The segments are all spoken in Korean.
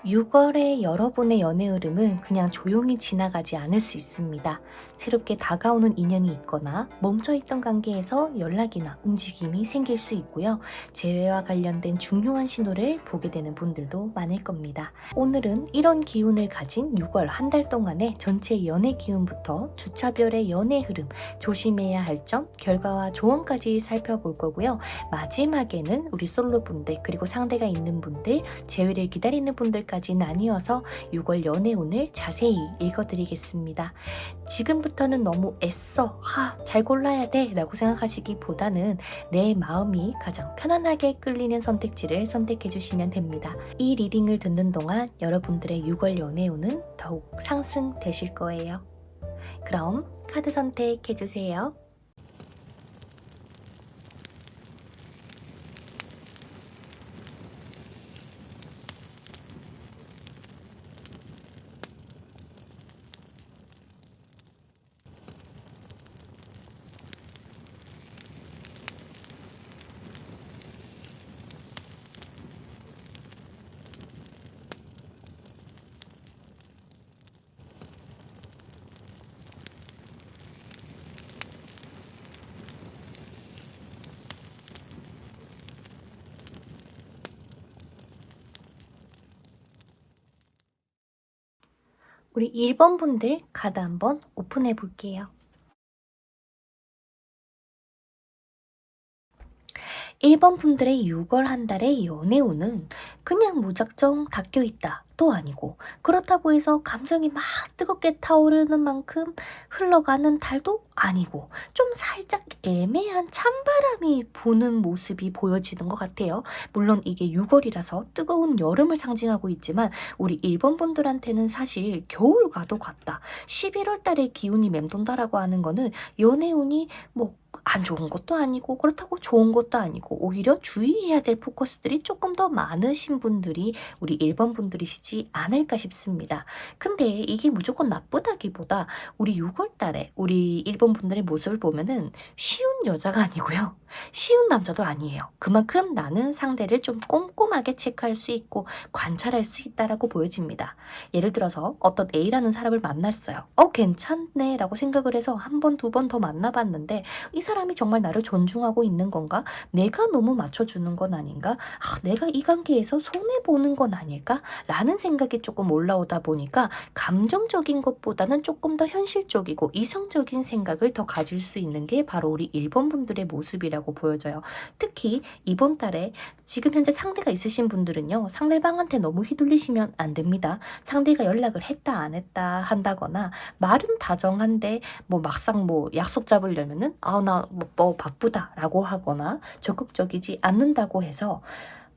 6월의 여러분의 연애 흐름은 그냥 조용히 지나가지 않을 수 있습니다. 새롭게 다가오는 인연이 있거나 멈춰있던 관계에서 연락이나 움직임이 생길 수 있고요. 재회와 관련된 중요한 신호를 보게 되는 분들도 많을 겁니다. 오늘은 이런 기운을 가진 6월 한 달 동안의 전체 연애 기운부터 주차별의 연애 흐름, 조심해야 할 점, 결과와 조언까지 살펴볼 거고요. 마지막에는 우리 솔로분들 그리고 상대가 있는 분들, 재회를 기다리는 분들까지 나뉘어서 6월 연애운을 자세히 읽어드리겠습니다. 지금부터는 너무 애써 잘 골라야 돼 라고 생각하시기보다는 내 마음이 가장 편안하게 끌리는 선택지를 선택해 주시면 됩니다. 이 리딩을 듣는 동안 여러분들의 6월 연애운은 더욱 상승되실 거예요. 그럼 카드 선택해 주세요. 우리 1번 분들 카드 한번 오픈해 볼게요. 1번 분들의 6월 한 달의 연애운은 그냥 무작정 닦여 있다 또 아니고, 그렇다고 해서 감정이 막 뜨겁게 타오르는 만큼 흘러가는 달도 아니고, 좀 살짝 애매한 찬바람이 부는 모습이 보여지는 것 같아요. 물론 이게 6월이라서 뜨거운 여름을 상징하고 있지만 우리 1번 분들한테는 사실 겨울과도 같다. 11월 달에 기운이 맴돈다라고 하는 거는 연애운이 뭐 안 좋은 것도 아니고 그렇다고 좋은 것도 아니고, 오히려 주의해야 될 포커스들이 조금 더 많으신 분들이 우리 1번 분들이시지 않을까 싶습니다. 근데 이게 무조건 나쁘다기보다 우리 6월 달에 우리 1번 분들의 모습을 보면은 쉬운 여자가 아니고요. 쉬운 남자도 아니에요. 그만큼 나는 상대를 좀 꼼꼼하게 체크할 수 있고 관찰할 수 있다라고 보여집니다. 예를 들어서 어떤 A라는 사람을 만났어요. 괜찮네 라고 생각을 해서 한 번, 두 번 더 만나봤는데 이 사람이 정말 나를 존중하고 있는 건가? 내가 너무 맞춰주는 건 아닌가? 내가 이 관계에서 손해보는 건 아닐까? 라는 생각이 조금 올라오다 보니까 감정적인 것보다는 조금 더 현실적이고 이성적인 생각을 더 가질 수 있는 게 바로 우리 1번 분들의 모습이라고 보여져요. 특히 이번 달에 지금 현재 상대가 있으신 분들은요, 상대방한테 너무 휘둘리시면 안 됩니다. 상대가 연락을 했다 안 했다 한다거나 말은 다정한데 막상 약속 잡으려면은 나 뭐 바쁘다라고 하거나 적극적이지 않는다고 해서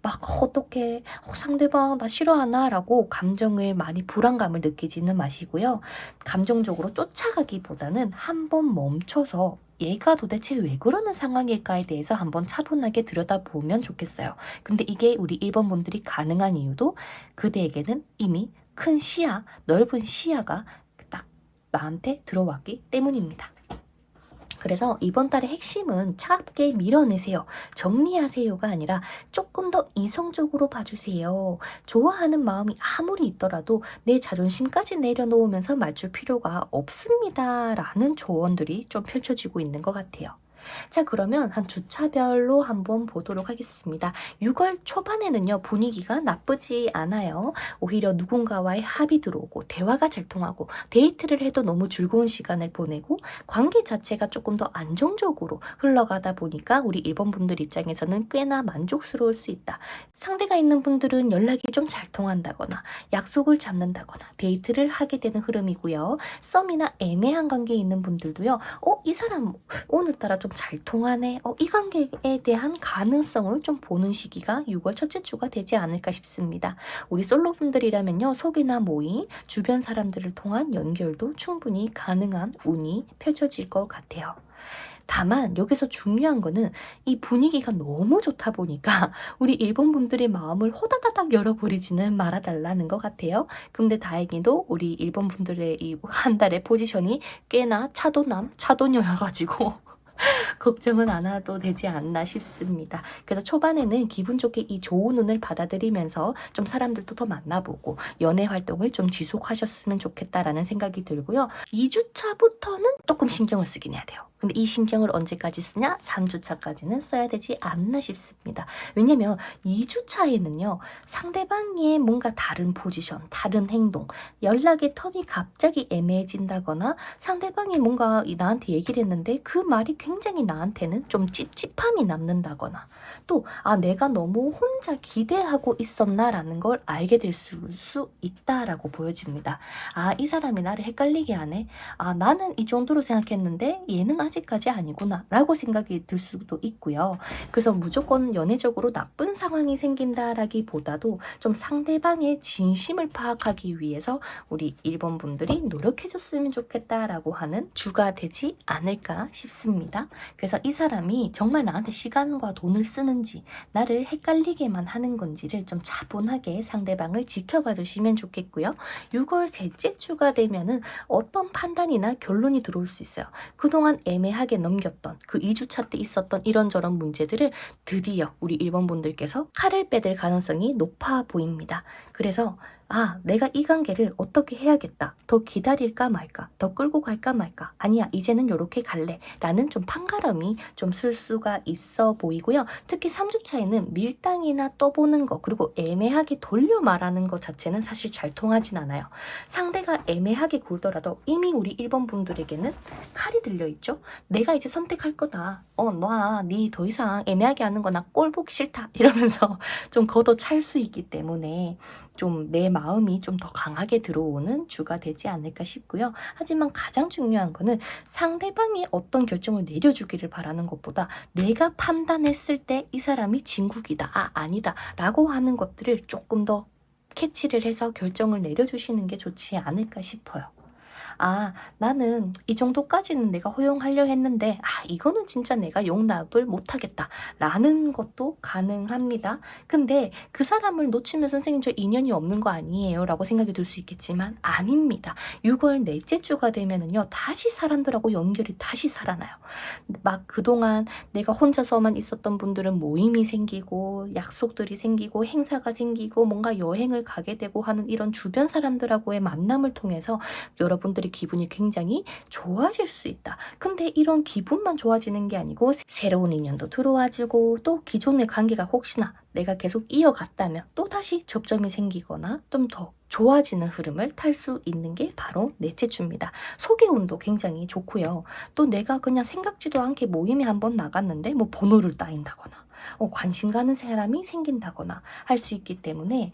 막 어떻게 상대방 나 싫어하나 라고 감정을 많이 불안감을 느끼지는 마시고요. 감정적으로 쫓아가기보다는 한번 멈춰서 얘가 도대체 왜 그러는 상황일까에 대해서 한번 차분하게 들여다보면 좋겠어요. 근데 이게 우리 1번 분들이 가능한 이유도 그대에게는 이미 큰 시야, 넓은 시야가 딱 나한테 들어왔기 때문입니다. 그래서 이번 달의 핵심은 차갑게 밀어내세요. 정리하세요가 아니라 조금 더 이성적으로 봐주세요. 좋아하는 마음이 아무리 있더라도 내 자존심까지 내려놓으면서 맞출 필요가 없습니다. 라는 조언들이 좀 펼쳐지고 있는 것 같아요. 자, 그러면 한 주차별로 한번 보도록 하겠습니다. 6월 초반에는요, 분위기가 나쁘지 않아요. 오히려 누군가와의 합이 들어오고 대화가 잘 통하고 데이트를 해도 너무 즐거운 시간을 보내고 관계 자체가 조금 더 안정적으로 흘러가다 보니까 우리 1번 분들 입장에서는 꽤나 만족스러울 수 있다. 상대가 있는 분들은 연락이 좀 잘 통한다거나 약속을 잡는다거나 데이트를 하게 되는 흐름이고요. 썸이나 애매한 관계에 있는 분들도요, 이 사람 오늘따라 좀 잘 통하네. 이 관계에 대한 가능성을 좀 보는 시기가 6월 첫째 주가 되지 않을까 싶습니다. 우리 솔로분들이라면요, 소개나 모임, 주변 사람들을 통한 연결도 충분히 가능한 운이 펼쳐질 것 같아요. 다만 여기서 중요한 거는 이 분위기가 너무 좋다 보니까 우리 일본 분들의 마음을 호다다닥 열어버리지는 말아달라는 것 같아요. 근데 다행히도 우리 일본 분들의 이 한 달의 포지션이 꽤나 차도남, 차도녀여가지고 걱정은 안 해도 되지 않나 싶습니다. 그래서 초반에는 기분 좋게 이 좋은 운을 받아들이면서 좀 사람들도 더 만나보고 연애 활동을 좀 지속하셨으면 좋겠다라는 생각이 들고요. 2주차부터는 조금 신경을 쓰긴 해야 돼요. 근데 이 신경을 언제까지 쓰냐? 3주차까지는 써야 되지 않나 싶습니다. 왜냐면 2주차에는요, 상대방의 뭔가 다른 포지션, 다른 행동, 연락의 텀이 갑자기 애매해진다거나 상대방이 뭔가 나한테 얘기를 했는데 그 말이 굉장히 나한테는 좀 찝찝함이 남는다거나 또 내가 너무 혼자 기대하고 있었나라는 걸 알게 될 수 있다라고 보여집니다. 이 사람이 나를 헷갈리게 하네. 나는 이 정도로 생각했는데 얘는 아직까지 아니구나 라고 생각이 들 수도 있고요. 그래서 무조건 연애적으로 나쁜 상황이 생긴다라기보다도 좀 상대방의 진심을 파악하기 위해서 우리 1번 분들이 노력해줬으면 좋겠다라고 하는 주가 되지 않을까 싶습니다. 그래서 이 사람이 정말 나한테 시간과 돈을 쓰는지 나를 헷갈리게만 하는 건지를 좀 차분하게 상대방을 지켜봐 주시면 좋겠고요. 6월 셋째 주가 되면은 어떤 판단이나 결론이 들어올 수 있어요. 그동안 애매하게 넘겼던 그 2주차 때 있었던 이런저런 문제들을 드디어 우리 1번 분들께서 칼을 빼댈 가능성이 높아 보입니다. 그래서 내가 이 관계를 어떻게 해야겠다. 더 기다릴까 말까. 더 끌고 갈까 말까. 아니야, 이제는 요렇게 갈래. 라는 좀 판가름이 좀 쓸 수가 있어 보이고요. 특히 3주차에는 밀당이나 떠보는 거 그리고 애매하게 돌려 말하는 것 자체는 사실 잘 통하진 않아요. 상대가 애매하게 굴더라도 이미 우리 1번 분들에게는 칼이 들려있죠. 내가 이제 선택할 거다. 니 더 이상 애매하게 하는 거 나 꼴 보기 싫다. 이러면서 좀 걷어찰 수 있기 때문에 좀 내 마음이 좀 더 강하게 들어오는 주가 되지 않을까 싶고요. 하지만 가장 중요한 거는 상대방이 어떤 결정을 내려주기를 바라는 것보다 내가 판단했을 때 이 사람이 진국이다, 아니다 라고 하는 것들을 조금 더 캐치를 해서 결정을 내려주시는 게 좋지 않을까 싶어요. 나는 이 정도까지는 내가 허용하려 했는데, 이거는 진짜 내가 용납을 못하겠다. 라는 것도 가능합니다. 근데 그 사람을 놓치면 선생님 저 인연이 없는 거 아니에요? 라고 생각이 들 수 있겠지만, 아닙니다. 6월 넷째 주가 되면은요, 다시 사람들하고 연결이 다시 살아나요. 막 그동안 내가 혼자서만 있었던 분들은 모임이 생기고, 약속들이 생기고, 행사가 생기고, 뭔가 여행을 가게 되고 하는 이런 주변 사람들하고의 만남을 통해서 여러분들의 기분이 굉장히 좋아질 수 있다. 근데 이런 기분만 좋아지는 게 아니고 새로운 인연도 들어와주고 또 기존의 관계가 혹시나 내가 계속 이어갔다면 또 다시 접점이 생기거나 좀 더 좋아지는 흐름을 탈 수 있는 게 바로 넷째 주입니다. 소개운도 굉장히 좋고요. 또 내가 그냥 생각지도 않게 모임에 한번 나갔는데 뭐 번호를 따인다거나 관심 가는 사람이 생긴다거나 할 수 있기 때문에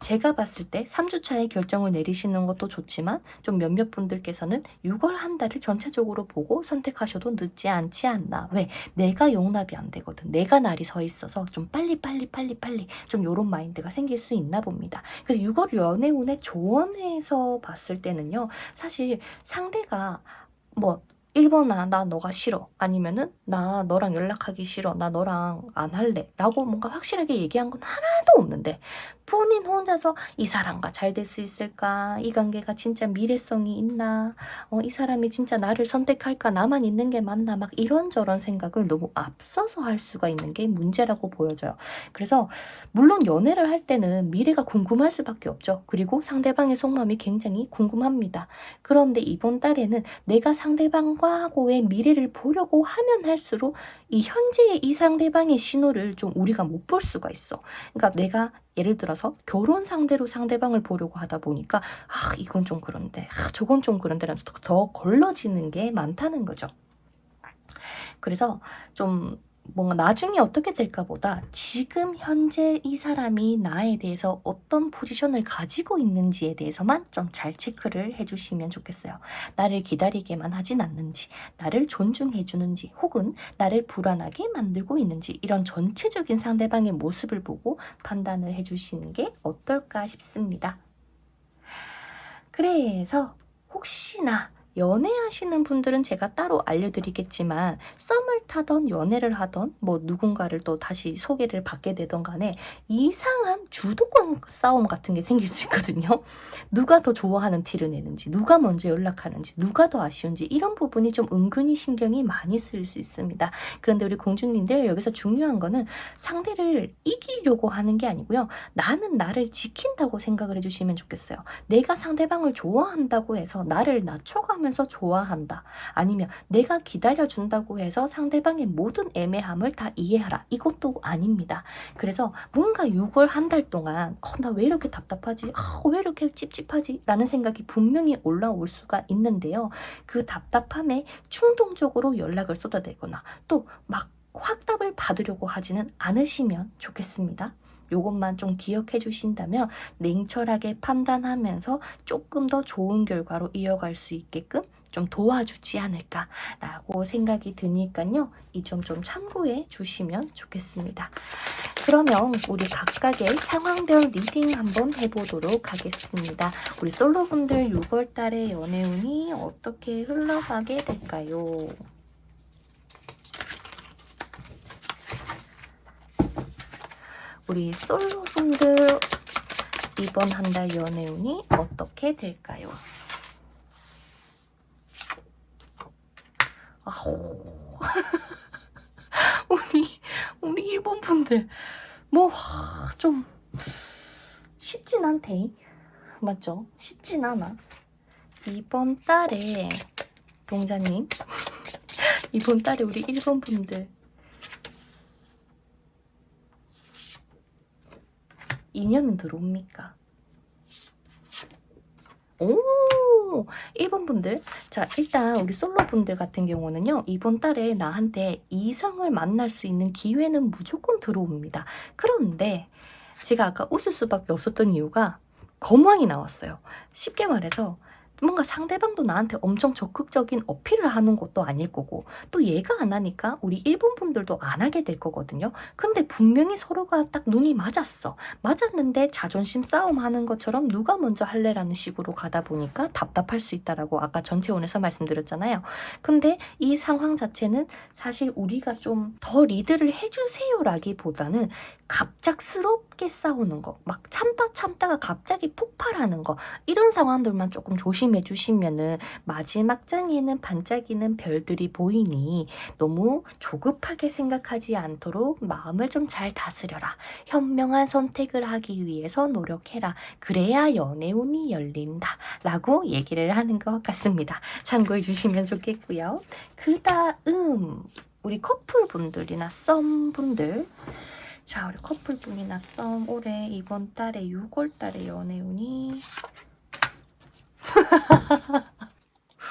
제가 봤을 때 3주차에 결정을 내리시는 것도 좋지만 좀 몇몇 분들께서는 6월 한 달을 전체적으로 보고 선택하셔도 늦지 않지 않나. 왜? 내가 용납이 안 되거든. 내가 날이 서 있어서 좀 빨리 좀 요런 마인드가 생길 수 있나 봅니다. 그래서 6월 연애운의 조언에서 봤을 때는요. 사실 상대가 1번아 나 너가 싫어 아니면은 나 너랑 연락하기 싫어 나 너랑 안 할래 라고 뭔가 확실하게 얘기한 건 하나도 없는데 본인 혼자서 이 사람과 잘 될 수 있을까? 이 관계가 진짜 미래성이 있나? 이 사람이 진짜 나를 선택할까? 나만 있는 게 맞나? 막 이런저런 생각을 너무 앞서서 할 수가 있는 게 문제라고 보여져요. 그래서 물론 연애를 할 때는 미래가 궁금할 수밖에 없죠. 그리고 상대방의 속마음이 굉장히 궁금합니다. 그런데 이번 달에는 내가 상대방과의 미래를 보려고 하면 할수록 이 현재의 이 상대방의 신호를 좀 우리가 못 볼 수가 있어. 그러니까 내가 예를 들어서 결혼 상대로 상대방을 보려고 하다 보니까 이건 좀 그런데 저건 좀 그런데 라면서 더 걸러지는 게 많다는 거죠. 그래서 좀 뭔가 나중에 어떻게 될까 보다 지금 현재 이 사람이 나에 대해서 어떤 포지션을 가지고 있는지에 대해서만 좀 잘 체크를 해주시면 좋겠어요. 나를 기다리게만 하진 않는지, 나를 존중해 주는지, 혹은 나를 불안하게 만들고 있는지 이런 전체적인 상대방의 모습을 보고 판단을 해주시는 게 어떨까 싶습니다. 그래서 혹시나 연애하시는 분들은 제가 따로 알려드리겠지만 썸을 타던 연애를 하던 뭐 누군가를 또 다시 소개를 받게 되던 간에 이상한 주도권 싸움 같은 게 생길 수 있거든요. 누가 더 좋아하는 티를 내는지, 누가 먼저 연락하는지, 누가 더 아쉬운지 이런 부분이 좀 은근히 신경이 많이 쓰일 수 있습니다. 그런데 우리 공주님들 여기서 중요한 거는 상대를 이기려고 하는 게 아니고요. 나는 나를 지킨다고 생각을 해주시면 좋겠어요. 내가 상대방을 좋아한다고 해서 나를 낮춰가면서 좋아한다. 아니면 내가 기다려준다고 해서 상대방의 모든 애매함을 다 이해하라. 이것도 아닙니다. 그래서 뭔가 6월 한 달 동안 나 왜 이렇게 답답하지? 왜 이렇게 찝찝하지? 라는 생각이 분명히 올라올 수가 있는데요. 그 답답함에 충동적으로 연락을 쏟아내거나 또 막 확답을 받으려고 하지는 않으시면 좋겠습니다. 요것만 좀 기억해 주신다면 냉철하게 판단하면서 조금 더 좋은 결과로 이어갈 수 있게끔 좀 도와주지 않을까라고 생각이 드니까요. 이 점 좀 참고해 주시면 좋겠습니다. 그러면 우리 각각의 상황별 리딩 한번 해보도록 하겠습니다. 우리 솔로분들 6월달의 연애운이 어떻게 흘러가게 될까요? 우리 솔로분들 이번 한 달 연애운이 어떻게 될까요? 우리 일본 분들 뭐 좀 쉽진 않대. 맞죠? 쉽진 않아. 이번 달에 동자님 이번 달에 우리 일본 분들 인연은 들어옵니까? 오, 일본 분들. 자, 일단 우리 솔로 분들 같은 경우는요. 이번 달에 나한테 이성을 만날 수 있는 기회는 무조건 들어옵니다. 그런데 제가 아까 웃을 수밖에 없었던 이유가 검왕이 나왔어요. 쉽게 말해서 뭔가 상대방도 나한테 엄청 적극적인 어필을 하는 것도 아닐 거고 또 얘가 안 하니까 우리 일본 분들도 안 하게 될 거거든요. 근데 분명히 서로가 딱 눈이 맞았어. 맞았는데 자존심 싸움 하는 것처럼 누가 먼저 할래라는 식으로 가다 보니까 답답할 수 있다라고 아까 전체원에서 말씀드렸잖아요. 근데 이 상황 자체는 사실 우리가 좀 더 리드를 해주세요라기보다는 갑작스럽게 싸우는 거, 막 참다가 갑자기 폭발하는 거 이런 상황들만 조금 조심해 주시면은 마지막 장에는 반짝이는 별들이 보이니 너무 조급하게 생각하지 않도록 마음을 좀 잘 다스려라. 현명한 선택을 하기 위해서 노력해라. 그래야 연애운이 열린다. 라고 얘기를 하는 것 같습니다. 참고해 주시면 좋겠고요. 그 다음 우리 커플분들이나 썸분들 자, 우리 커플분이나 썸 올해 이번 달에 6월 달에 연애운이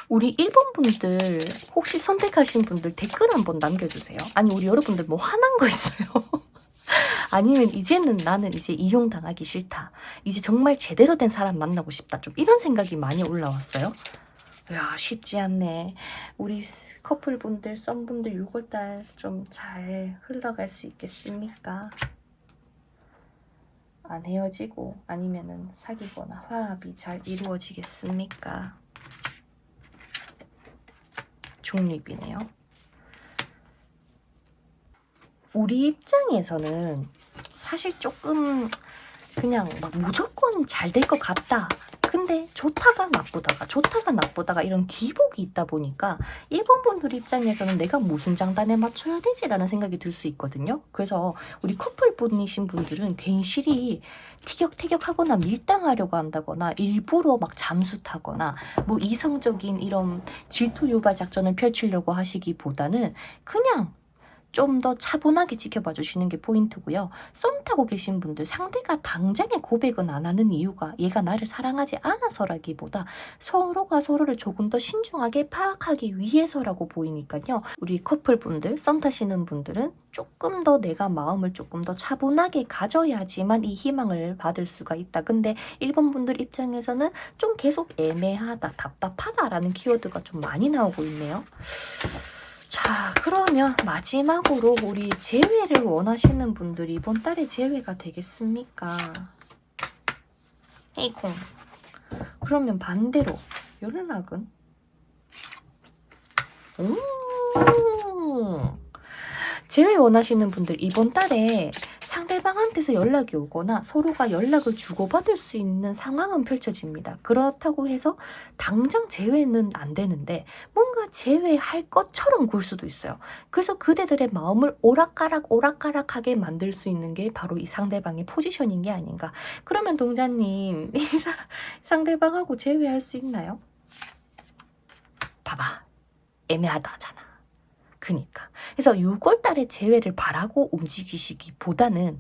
우리 일본 분들 혹시 선택하신 분들 댓글 한번 남겨주세요. 아니 우리 여러분들 뭐 화난 거 있어요? 아니면 이제는 나는 이제 이용당하기 싫다. 이제 정말 제대로 된 사람 만나고 싶다. 좀 이런 생각이 많이 올라왔어요. 야, 쉽지 않네. 우리 커플분들, 썸분들 6월달 좀 잘 흘러갈 수 있겠습니까? 안 헤어지고 아니면은 사귀거나 화합이 잘 이루어지겠습니까? 중립이네요. 우리 입장에서는 사실 조금 그냥 막 무조건 잘 될 것 같다. 근데 좋다가 나쁘다가 이런 기복이 있다 보니까 일본 분들 입장에서는 내가 무슨 장단에 맞춰야 되지라는 생각이 들 수 있거든요. 그래서 우리 커플분이신 분들은 괜시리 티격태격하거나 밀당하려고 한다거나 일부러 막 잠수 타거나 뭐 이성적인 이런 질투 유발 작전을 펼치려고 하시기보다는 그냥 좀 더 차분하게 지켜봐 주시는 게 포인트고요. 썸 타고 계신 분들 상대가 당장에 고백은 안 하는 이유가 얘가 나를 사랑하지 않아서라기보다 서로가 서로를 조금 더 신중하게 파악하기 위해서라고 보이니까요. 우리 커플분들, 썸 타시는 분들은 조금 더 내가 마음을 조금 더 차분하게 가져야지만 이 희망을 받을 수가 있다. 근데 일본 분들 입장에서는 좀 계속 애매하다, 답답하다라는 키워드가 좀 많이 나오고 있네요. 자, 그러면 마지막으로 우리 재회를 원하시는 분들이 이번 달에 재회가 되겠습니까? 헤이콩. 그러면 반대로 연락은? 제외 원하시는 분들 이번 달에 상대방한테서 연락이 오거나 서로가 연락을 주고받을 수 있는 상황은 펼쳐집니다. 그렇다고 해서 당장 제외는 안 되는데 뭔가 제외할 것처럼 굴 수도 있어요. 그래서 그대들의 마음을 오락가락하게 만들 수 있는 게 바로 이 상대방의 포지션인 게 아닌가. 그러면 동자님, 이 상대방하고 제외할 수 있나요? 봐봐. 애매하다잖아. 그니까. 그래서 6월 달에 재회를 바라고 움직이시기보다는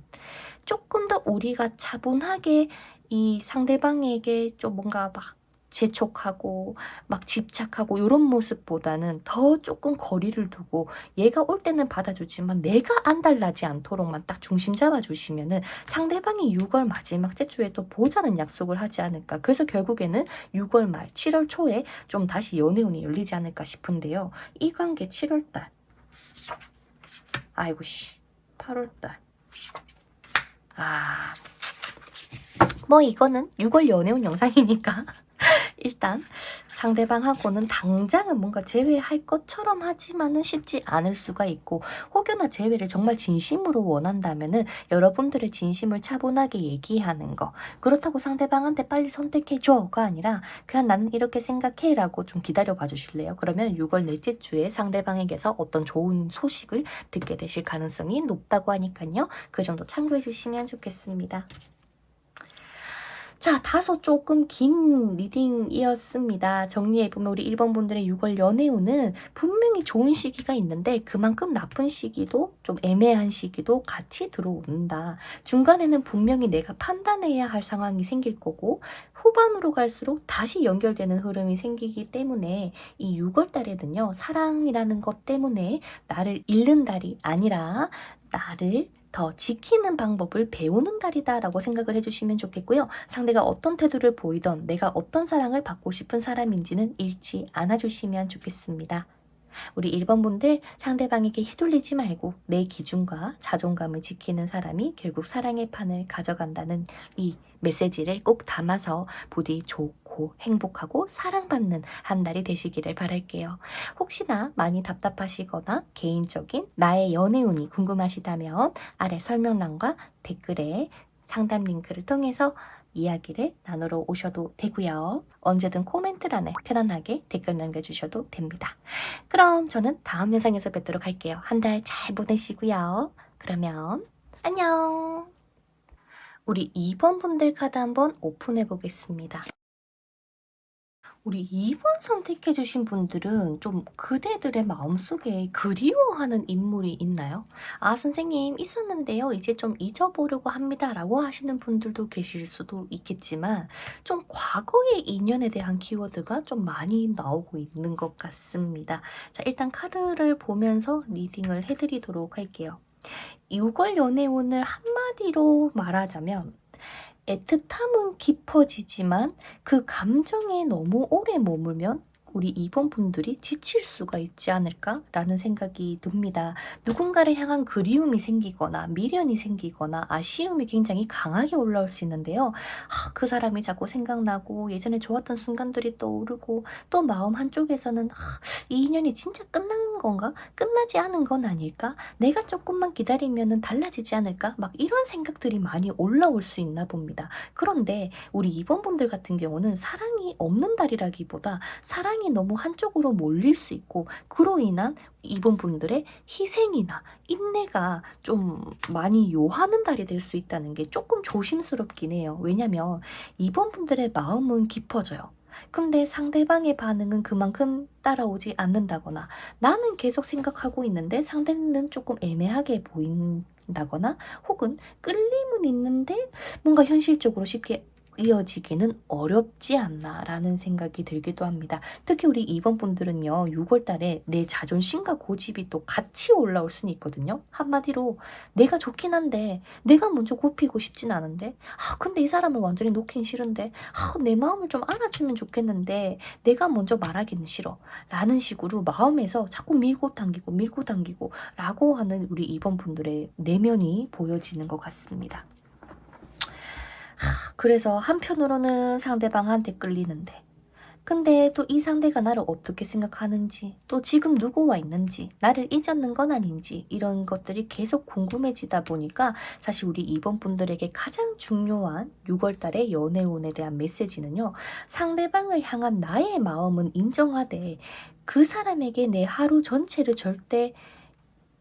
조금 더 우리가 차분하게 이 상대방에게 좀 뭔가 막 재촉하고 막 집착하고 이런 모습보다는 더 조금 거리를 두고 얘가 올 때는 받아주지만 내가 안달나지 않도록만 딱 중심 잡아주시면은 상대방이 6월 마지막 주에 또 보자는 약속을 하지 않을까. 그래서 결국에는 6월 말 7월 초에 좀 다시 연애운이 열리지 않을까 싶은데요. 이 관계 7월 달 아이고 씨 8월 뭐 이거는 6월 연애운 영상이니까 일단 상대방하고는 당장은 뭔가 재회할 것처럼 하지만은 쉽지 않을 수가 있고, 혹여나 재회를 정말 진심으로 원한다면은 여러분들의 진심을 차분하게 얘기하는 거. 그렇다고 상대방한테 빨리 선택해줘가 아니라 그냥 나는 이렇게 생각해 라고 좀 기다려 봐 주실래요? 그러면 6월 넷째 주에 상대방에게서 어떤 좋은 소식을 듣게 되실 가능성이 높다고 하니까요. 그 정도 참고해 주시면 좋겠습니다. 자, 다소 조금 긴 리딩이었습니다. 정리해보면 우리 1번 분들의 6월 연애운은 분명히 좋은 시기가 있는데 그만큼 나쁜 시기도 좀 애매한 시기도 같이 들어온다. 중간에는 분명히 내가 판단해야 할 상황이 생길 거고 후반으로 갈수록 다시 연결되는 흐름이 생기기 때문에 이 6월 달에는요. 사랑이라는 것 때문에 나를 잃는 달이 아니라 나를 더 지키는 방법을 배우는 달이다라고 생각을 해주시면 좋겠고요. 상대가 어떤 태도를 보이던 내가 어떤 사랑을 받고 싶은 사람인지는 잃지 않아주시면 좋겠습니다. 우리 1번 분들 상대방에게 휘둘리지 말고 내 기준과 자존감을 지키는 사람이 결국 사랑의 판을 가져간다는 이 메시지를 꼭 담아서 부디 좋고 행복하고 사랑받는 한 달이 되시기를 바랄게요. 혹시나 많이 답답하시거나 개인적인 나의 연애운이 궁금하시다면 아래 설명란과 댓글에 상담 링크를 통해서 이야기를 나누러 오셔도 되고요. 언제든 코멘트란에 편안하게 댓글 남겨주셔도 됩니다. 그럼 저는 다음 영상에서 뵙도록 할게요. 한 달 잘 보내시고요. 그러면 안녕. 우리 2번 분들 카드 한번 오픈해 보겠습니다. 우리 2번 선택해주신 분들은 좀 그대들의 마음속에 그리워하는 인물이 있나요? 아, 선생님 있었는데요. 이제 좀 잊어보려고 합니다. 라고 하시는 분들도 계실 수도 있겠지만 좀 과거의 인연에 대한 키워드가 좀 많이 나오고 있는 것 같습니다. 자, 일단 카드를 보면서 리딩을 해드리도록 할게요. 6월 연애운을 한마디로 말하자면 애틋함은 깊어지지만 그 감정에 너무 오래 머물면 우리 2번 분들이 지칠 수가 있지 않을까라는 생각이 듭니다. 누군가를 향한 그리움이 생기거나 미련이 생기거나 아쉬움이 굉장히 강하게 올라올 수 있는데요. 그 사람이 자꾸 생각나고 예전에 좋았던 순간들이 떠오르고 또 마음 한쪽에서는 이 인연이 진짜 끝난 건가? 끝나지 않은 건 아닐까? 내가 조금만 기다리면 달라지지 않을까? 막 이런 생각들이 많이 올라올 수 있나 봅니다. 그런데 우리 2번 분들 같은 경우는 사랑이 없는 달이라기보다 사랑이 너무 한쪽으로 몰릴 수 있고 그로 인한 2번 분들의 희생이나 인내가 좀 많이 요하는 달이 될 수 있다는 게 조금 조심스럽긴 해요. 왜냐면 2번 분들의 마음은 깊어져요. 근데 상대방의 반응은 그만큼 따라오지 않는다거나 나는 계속 생각하고 있는데 상대는 조금 애매하게 보인다거나 혹은 끌림은 있는데 뭔가 현실적으로 쉽게 이어지기는 어렵지 않나라는 생각이 들기도 합니다. 특히 우리 2번 분들은요. 6월 달에 내 자존심과 고집이 또 같이 올라올 수는 있거든요. 한마디로 내가 좋긴 한데 내가 먼저 굽히고 싶진 않은데 근데 이 사람을 완전히 놓긴 싫은데 내 마음을 좀 알아주면 좋겠는데 내가 먼저 말하기는 싫어 라는 식으로 마음에서 자꾸 밀고 당기고 라고 하는 우리 2번 분들의 내면이 보여지는 것 같습니다. 그래서 한편으로는 상대방한테 끌리는데 근데 또 이 상대가 나를 어떻게 생각하는지, 또 지금 누구와 있는지, 나를 잊었는 건 아닌지 이런 것들이 계속 궁금해지다 보니까 사실 우리 이번 분들에게 가장 중요한 6월 달의 연애운에 대한 메시지는요. 상대방을 향한 나의 마음은 인정하되 그 사람에게 내 하루 전체를 절대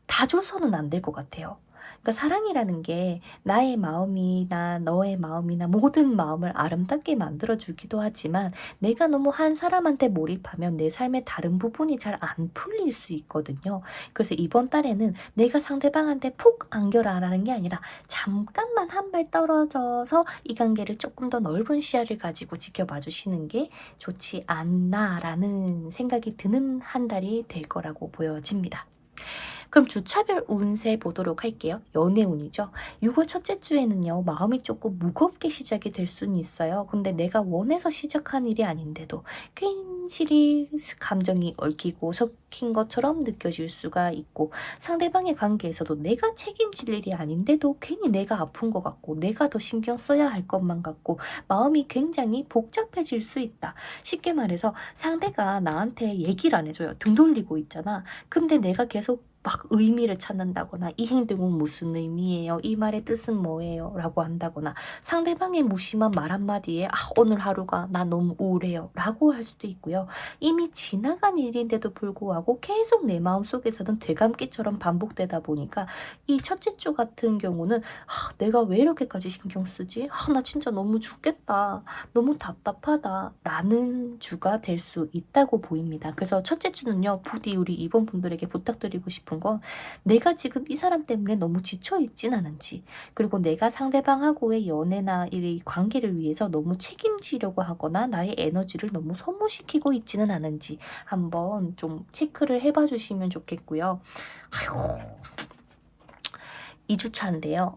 다 줘서는 안 될 것 같아요. 그러니까 사랑이라는 게 나의 마음이나 너의 마음이나 모든 마음을 아름답게 만들어주기도 하지만 내가 너무 한 사람한테 몰입하면 내 삶의 다른 부분이 잘 안 풀릴 수 있거든요. 그래서 이번 달에는 내가 상대방한테 푹 안겨라라는 게 아니라 잠깐만 한 발 떨어져서 이 관계를 조금 더 넓은 시야를 가지고 지켜봐 주시는 게 좋지 않나라는 생각이 드는 한 달이 될 거라고 보여집니다. 그럼 주차별 운세 보도록 할게요. 연애운이죠. 6월 첫째 주에는요. 마음이 조금 무겁게 시작이 될 수는 있어요. 근데 내가 원해서 시작한 일이 아닌데도 괜시리 감정이 얽히고 섞인 것처럼 느껴질 수가 있고 상대방의 관계에서도 내가 책임질 일이 아닌데도 괜히 내가 아픈 것 같고 내가 더 신경 써야 할 것만 같고 마음이 굉장히 복잡해질 수 있다. 쉽게 말해서 상대가 나한테 얘기를 안 해줘요. 등 돌리고 있잖아. 근데 내가 계속 막 의미를 찾는다거나 이 행동은 무슨 의미예요? 이 말의 뜻은 뭐예요? 라고 한다거나 상대방의 무심한 말 한마디에 오늘 하루가 나 너무 우울해요 라고 할 수도 있고요. 이미 지나간 일인데도 불구하고 계속 내 마음속에서는 되감기처럼 반복되다 보니까 이 첫째 주 같은 경우는 내가 왜 이렇게까지 신경 쓰지? 나 진짜 너무 죽겠다. 너무 답답하다. 라는 주가 될 수 있다고 보입니다. 그래서 첫째 주는요. 부디 우리 이번 분들에게 부탁드리고 싶은 건 내가 지금 이 사람 때문에 너무 지쳐있진 않은지 그리고 내가 상대방하고의 연애나 이 관계를 위해서 너무 책임지려고 하거나 나의 에너지를 너무 소모시키고 있지는 않은지 한번 좀 체크를 해봐 주시면 좋겠고요. 아휴, 2주차인데요.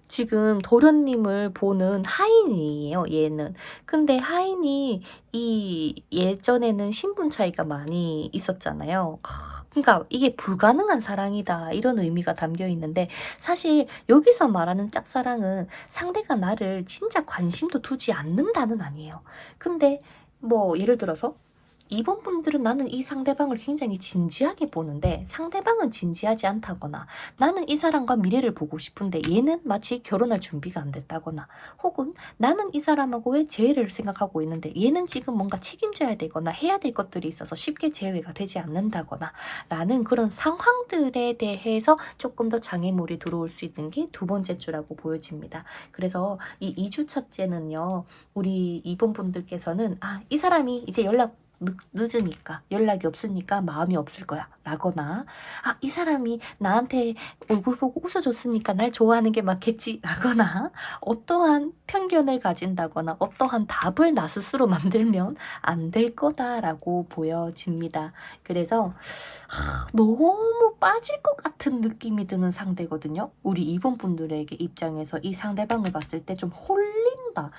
지금 도련님을 보는 하인이에요, 얘는. 근데 하인이 예전에는 신분 차이가 많이 있었잖아요. 그러니까 이게 불가능한 사랑이다 이런 의미가 담겨 있는데 사실 여기서 말하는 짝사랑은 상대가 나를 진짜 관심도 두지 않는다는 아니에요. 근데 뭐 예를 들어서 이번 분들은 나는 이 상대방을 굉장히 진지하게 보는데 상대방은 진지하지 않다거나 나는 이 사람과 미래를 보고 싶은데 얘는 마치 결혼할 준비가 안 됐다거나 혹은 나는 이 사람하고의 재회를 생각하고 있는데 얘는 지금 뭔가 책임져야 되거나 해야 될 것들이 있어서 쉽게 재회가 되지 않는다거나 라는 그런 상황들에 대해서 조금 더 장애물이 들어올 수 있는 게 두 번째 주라고 보여집니다. 그래서 이 2주 첫째는요. 우리 이번 분들께서는 이 사람이 이제 늦으니까 연락이 없으니까 마음이 없을 거야 라거나 이 사람이 나한테 얼굴 보고 웃어줬으니까 날 좋아하는 게 맞겠지 라거나 어떠한 편견을 가진다거나 어떠한 답을 나 스스로 만들면 안 될 거다라고 보여집니다. 그래서 너무 빠질 것 같은 느낌이 드는 상대거든요. 우리 이번 분들에게 입장에서 이 상대방을 봤을 때 좀 홀린다.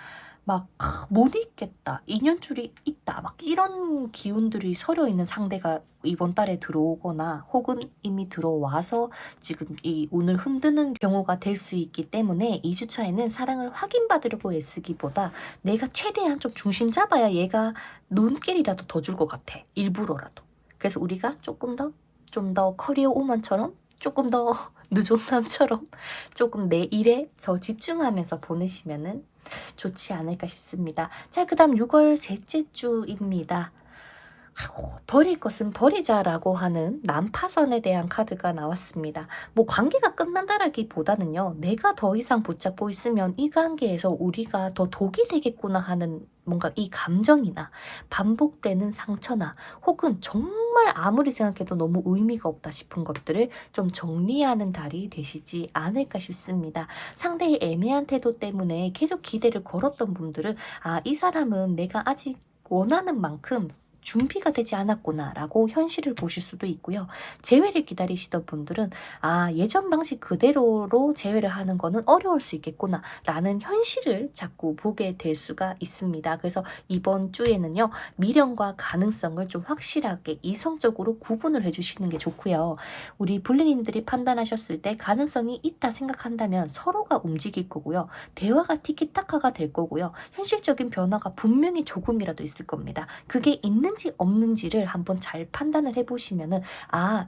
막 못 있겠다. 인연줄이 있다. 막 이런 기운들이 서려 있는 상대가 이번 달에 들어오거나 혹은 이미 들어와서 지금 이 운을 흔드는 경우가 될 수 있기 때문에 2주차에는 사랑을 확인받으려고 애쓰기보다 내가 최대한 좀 중심 잡아야 얘가 눈길이라도 더 줄 것 같아. 일부러라도. 그래서 우리가 좀 더 커리어 우먼처럼 조금 더 느존남처럼 조금 내 일에 더 집중하면서 보내시면은 좋지 않을까 싶습니다. 자, 그 다음 6월 셋째 주입니다. 버릴 것은 버리자라고 하는 난파선에 대한 카드가 나왔습니다. 뭐 관계가 끝난다라기보다는요. 내가 더 이상 붙잡고 있으면 이 관계에서 우리가 더 독이 되겠구나 하는 뭔가 이 감정이나 반복되는 상처나 혹은 정말 아무리 생각해도 너무 의미가 없다 싶은 것들을 좀 정리하는 달이 되시지 않을까 싶습니다. 상대의 애매한 태도 때문에 계속 기대를 걸었던 분들은 이 사람은 내가 아직 원하는 만큼 준비가 되지 않았구나라고 현실을 보실 수도 있고요. 재회를 기다리시던 분들은 예전 방식 그대로로 재회를 하는 거는 어려울 수 있겠구나라는 현실을 자꾸 보게 될 수가 있습니다. 그래서 이번 주에는요. 미련과 가능성을 좀 확실하게 이성적으로 구분을 해주시는 게 좋고요. 우리 불리님들이 판단하셨을 때 가능성이 있다 생각한다면 서로가 움직일 거고요. 대화가 티키타카가 될 거고요. 현실적인 변화가 분명히 조금이라도 있을 겁니다. 그게 있는지 없는지를 한번 잘 판단을 해보시면은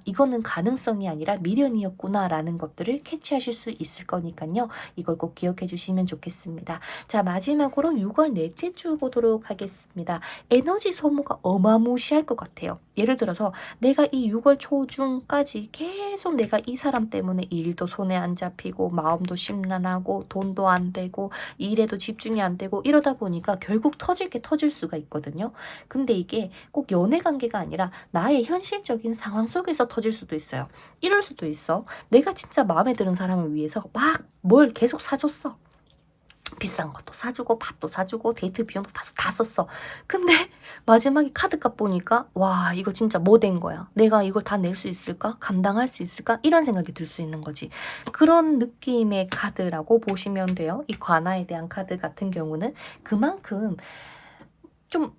이거는 가능성이 아니라 미련이었구나 라는 것들을 캐치하실 수 있을 거니까요. 이걸 꼭 기억해 주시면 좋겠습니다. 자, 마지막으로 6월 넷째 주 보도록 하겠습니다. 에너지 소모가 어마무시할 것 같아요. 예를 들어서 내가 이 6월 초중까지 계속 내가 이 사람 때문에 일도 손에 안 잡히고 마음도 심란하고 돈도 안 되고 일에도 집중이 안 되고 이러다 보니까 결국 터질 게 터질 수가 있거든요. 근데 이게 꼭 연애 관계가 아니라 나의 현실적인 상황 속에서 터질 수도 있어요. 이럴 수도 있어. 내가 진짜 마음에 드는 사람을 위해서 막 뭘 계속 사줬어. 비싼 것도 사주고 밥도 사주고 데이트 비용도 다 썼어. 근데 마지막에 카드값 보니까 와 이거 진짜 뭐 된 거야. 내가 이걸 다 낼 수 있을까? 감당할 수 있을까? 이런 생각이 들 수 있는 거지. 그런 느낌의 카드라고 보시면 돼요. 이 관아에 대한 카드 같은 경우는 그만큼 좀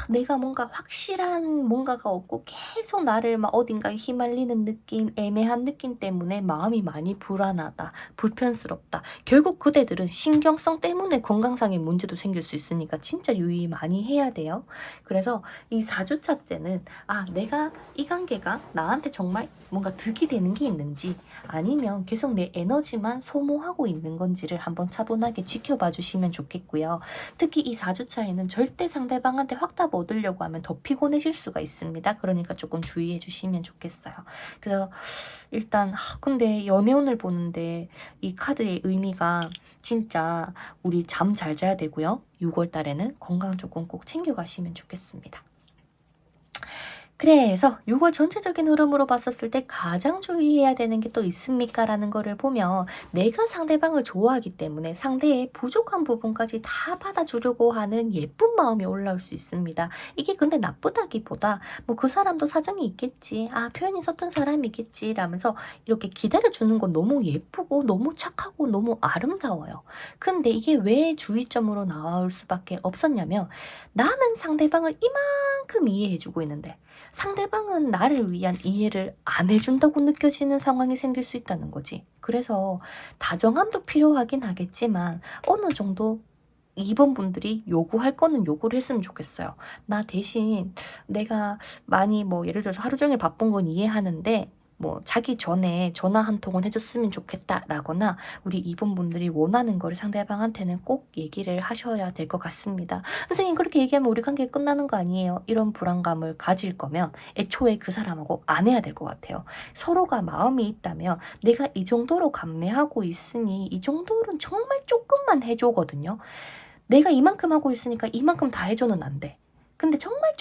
내가 뭔가 확실한 뭔가가 없고 계속 나를 막 어딘가에 휘말리는 느낌, 애매한 느낌 때문에 마음이 많이 불안하다, 불편스럽다. 결국 그대들은 신경성 때문에 건강상의 문제도 생길 수 있으니까 진짜 유의 많이 해야 돼요. 그래서 이 4주차 때는 내가 이 관계가 나한테 정말 뭔가 득이 되는 게 있는지 아니면 계속 내 에너지만 소모하고 있는 건지를 한번 차분하게 지켜봐 주시면 좋겠고요. 특히 이 4주차에는 절대 상대방한테 확답 얻으려고 하면 더 피곤해질 수가 있습니다. 그러니까 조금 주의해 주시면 좋겠어요. 그래서 일단 근데 연애운을 보는데 이 카드의 의미가 진짜 우리 잠 잘 자야 되고요. 6월 달에는 건강 조금 꼭 챙겨가시면 좋겠습니다. 그래서 6월 전체적인 흐름으로 봤었을 때 가장 주의해야 되는 게 또 있습니까? 라는 거를 보면 내가 상대방을 좋아하기 때문에 상대의 부족한 부분까지 다 받아주려고 하는 예쁜 마음이 올라올 수 있습니다. 이게 근데 나쁘다기보다 뭐 그 사람도 사정이 있겠지. 표현이 서툰 사람이겠지. 라면서 이렇게 기다려주는 건 너무 예쁘고 너무 착하고 너무 아름다워요. 근데 이게 왜 주의점으로 나올 수밖에 없었냐면 나는 상대방을 이만큼 이해해주고 있는데 상대방은 나를 위한 이해를 안 해준다고 느껴지는 상황이 생길 수 있다는 거지. 그래서 다정함도 필요하긴 하겠지만 어느 정도 2번 분들이 요구할 거는 요구를 했으면 좋겠어요. 나 대신 내가 많이 예를 들어서 하루 종일 바쁜 건 이해하는데 자기 전에 전화 한 통은 해줬으면 좋겠다라거나 우리 2번 분들이 원하는 거를 상대방한테는 꼭 얘기를 하셔야 될 것 같습니다. 선생님 그렇게 얘기하면 우리 관계 끝나는 거 아니에요? 이런 불안감을 가질 거면 애초에 그 사람하고 안 해야 될 것 같아요. 서로가 마음이 있다면 내가 이 정도로 감내하고 있으니 이 정도는 정말 조금만 해줘거든요. 내가 이만큼 하고 있으니까 이만큼 다 해줘는 안 돼. 근데 정말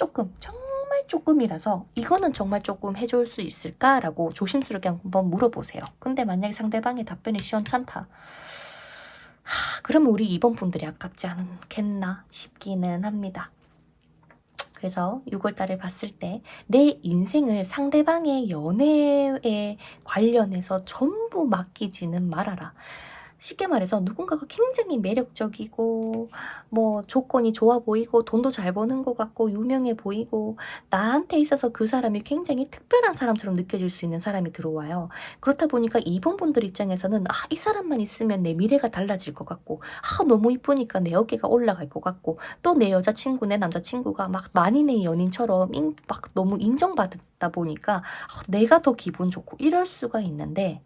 조금이라서 이거는 정말 조금 해줄 수 있을까라고 조심스럽게 한번 물어보세요. 근데 만약에 상대방의 답변이 시원찮다. 그러면 우리 2번 분들이 아깝지 않겠나 싶기는 합니다. 그래서 6월달을 봤을 때 내 인생을 상대방의 연애에 관련해서 전부 맡기지는 말아라. 쉽게 말해서 누군가가 굉장히 매력적이고 조건이 좋아 보이고 돈도 잘 버는 것 같고 유명해 보이고 나한테 있어서 그 사람이 굉장히 특별한 사람처럼 느껴질 수 있는 사람이 들어와요. 그렇다 보니까 2번 분들 입장에서는 이 사람만 있으면 내 미래가 달라질 것 같고 너무 이쁘니까 내 어깨가 올라갈 것 같고 또 내 여자친구 내 남자친구가 막 만인의 연인처럼 막 너무 인정받다 보니까 내가 더 기분 좋고 이럴 수가 있는데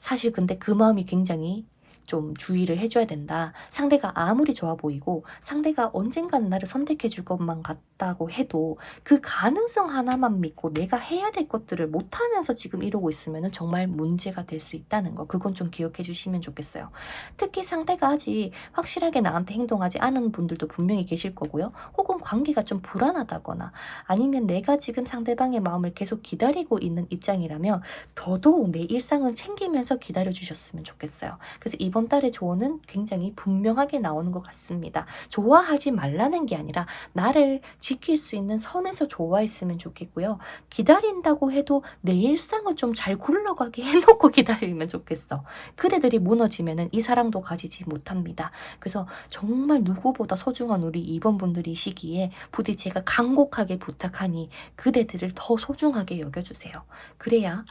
사실 근데 그 마음이 굉장히 좀 주의를 해줘야 된다. 상대가 아무리 좋아 보이고 상대가 언젠가는 나를 선택해 줄 것만 같다고 해도 그 가능성 하나만 믿고 내가 해야 될 것들을 못하면서 지금 이러고 있으면 정말 문제가 될 수 있다는 거. 그건 좀 기억해 주시면 좋겠어요. 특히 상대가 아직 확실하게 나한테 행동하지 않은 분들도 분명히 계실 거고요. 혹은 관계가 좀 불안하다거나 아니면 내가 지금 상대방의 마음을 계속 기다리고 있는 입장이라면 더더욱 내 일상은 챙기면서 기다려 주셨으면 좋겠어요. 그래서 이번 이번 달의 조언은 굉장히 분명하게 나오는 것 같습니다. 좋아하지 말라는 게 아니라 나를 지킬 수 있는 선에서 좋아했으면 좋겠고요. 기다린다고 해도 내 일상을 좀 잘 굴러가게 해놓고 기다리면 좋겠어. 그대들이 무너지면은 이 사랑도 가지지 못합니다. 그래서 정말 누구보다 소중한 우리 2번 분들이시기에 부디 제가 간곡하게 부탁하니 그대들을 더 소중하게 여겨주세요. 그래야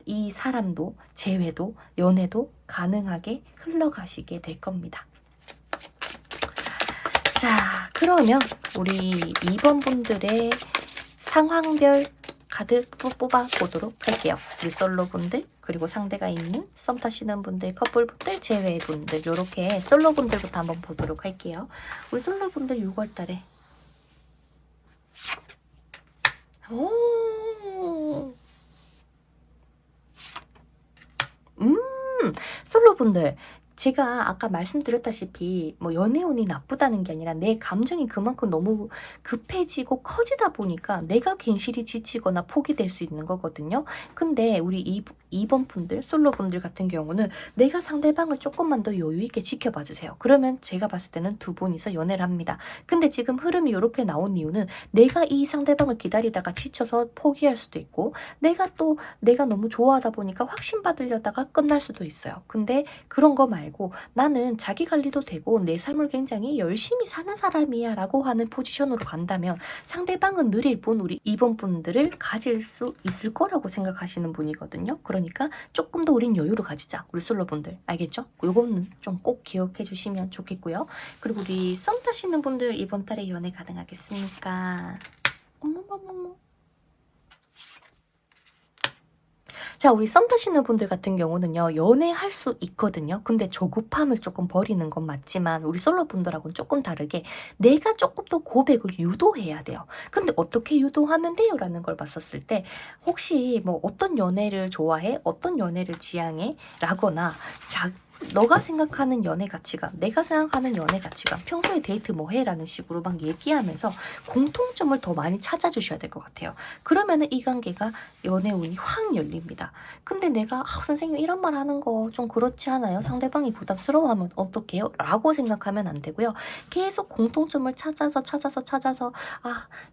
이 사람도 재회도 연애도 가능하게 흘러가시게 될 겁니다. 자, 그러면 우리 2번 분들의 상황별 가득 뽑아 보도록 할게요. 우리 솔로 분들, 그리고 상대가 있는 썸 타시는 분들, 커플 분들, 재회 분들, 요렇게 솔로 분들부터 한번 보도록 할게요. 우리 솔로 분들 6월 달에 오, 솔로 분들, 제가 아까 말씀드렸다시피 뭐 연애운이 나쁘다는 게 아니라 내 감정이 그만큼 너무 급해지고 커지다 보니까 내가 괜시리 지치거나 포기될 수 있는 거거든요. 근데 우리 2번 분들, 솔로 분들 같은 경우는 내가 상대방을 조금만 더 여유 있게 지켜봐 주세요. 그러면 제가 봤을 때는 두 분이서 연애를 합니다. 근데 지금 흐름이 이렇게 나온 이유는 내가 이 상대방을 기다리다가 지쳐서 포기할 수도 있고, 내가 너무 좋아하다 보니까 확신받으려다가 끝날 수도 있어요. 근데 그런 거 말고 나는 자기 관리도 되고 내 삶을 굉장히 열심히 사는 사람이야 라고 하는 포지션으로 간다면 상대방은 느릴 뿐 우리 2번 분들을 가질 수 있을 거라고 생각하시는 분이거든요. 그러니까 조금 더 우린 여유를 가지자. 우리 솔로 분들 알겠죠? 요거는 좀 꼭 기억해 주시면 좋겠고요. 그리고 우리 썸 타시는 분들 이번 달에 연애 가능하겠습니까? 어머머머머. 자, 우리 썸 타시는 분들 같은 경우는요, 연애할 수 있거든요. 근데 조급함을 조금 버리는 건 맞지만, 우리 솔로 분들하고는 조금 다르게, 내가 조금 더 고백을 유도해야 돼요. 근데 어떻게 유도하면 돼요? 라는 걸 봤었을 때, 혹시 뭐 어떤 연애를 좋아해? 어떤 연애를 지향해? 라거나, 너가 생각하는 연애 가치관, 내가 생각하는 연애 가치관, 평소에 데이트 뭐 해? 라는 식으로 막 얘기하면서 공통점을 더 많이 찾아주셔야 될 것 같아요. 그러면은 이 관계가 연애운이 확 열립니다. 근데 내가 선생님 이런 말 하는 거 좀 그렇지 않아요? 상대방이 부담스러워하면 어떡해요? 라고 생각하면 안 되고요. 계속 공통점을 찾아서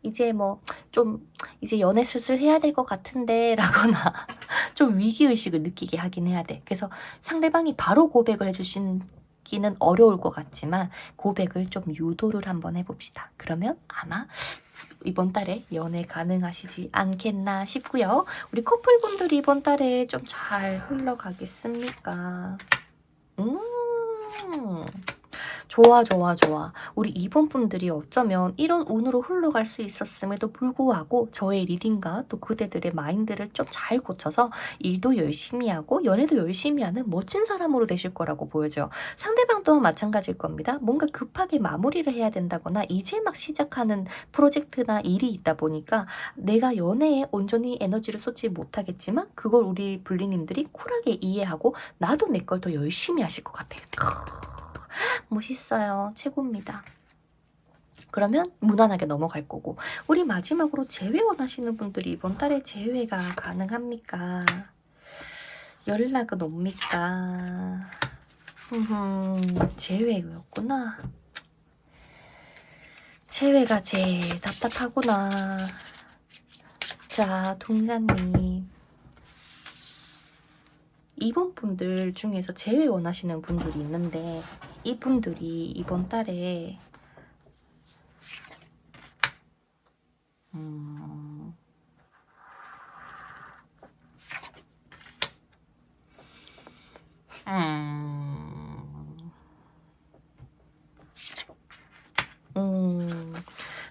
이제 뭐 좀 이제 연애 슬슬 해야 될 것 같은데 라거나 좀 위기의식을 느끼게 하긴 해야 돼. 그래서 상대방이 바로 고백을 해주시기는 어려울 것 같지만 고백을 좀 유도를 한번 해봅시다. 그러면 아마 이번 달에 연애 가능하시지 않겠나 싶고요. 우리 커플분들이 이번 달에 좀 잘 흘러가겠습니까? 좋아. 우리 2번 분들이 어쩌면 이런 운으로 흘러갈 수 있었음에도 불구하고 저의 리딩과 또 그대들의 마인드를 좀 잘 고쳐서 일도 열심히 하고 연애도 열심히 하는 멋진 사람으로 되실 거라고 보여져요. 상대방 또한 마찬가지일 겁니다. 뭔가 급하게 마무리를 해야 된다거나 이제 막 시작하는 프로젝트나 일이 있다 보니까 내가 연애에 온전히 에너지를 쏟지 못하겠지만 그걸 우리 블리님들이 쿨하게 이해하고 나도 내 걸 더 열심히 하실 것 같아요. 멋있어요. 최고입니다. 그러면 무난하게 넘어갈 거고, 우리 마지막으로 재회 원하시는 분들이 이번 달에 재회가 가능합니까? 연락은 옵니까? 재회였구나. 재회가 제일 답답하구나. 자, 동자님. 2번 분들 중에서 재회 원하시는 분들이 있는데 이분들이 이번 달에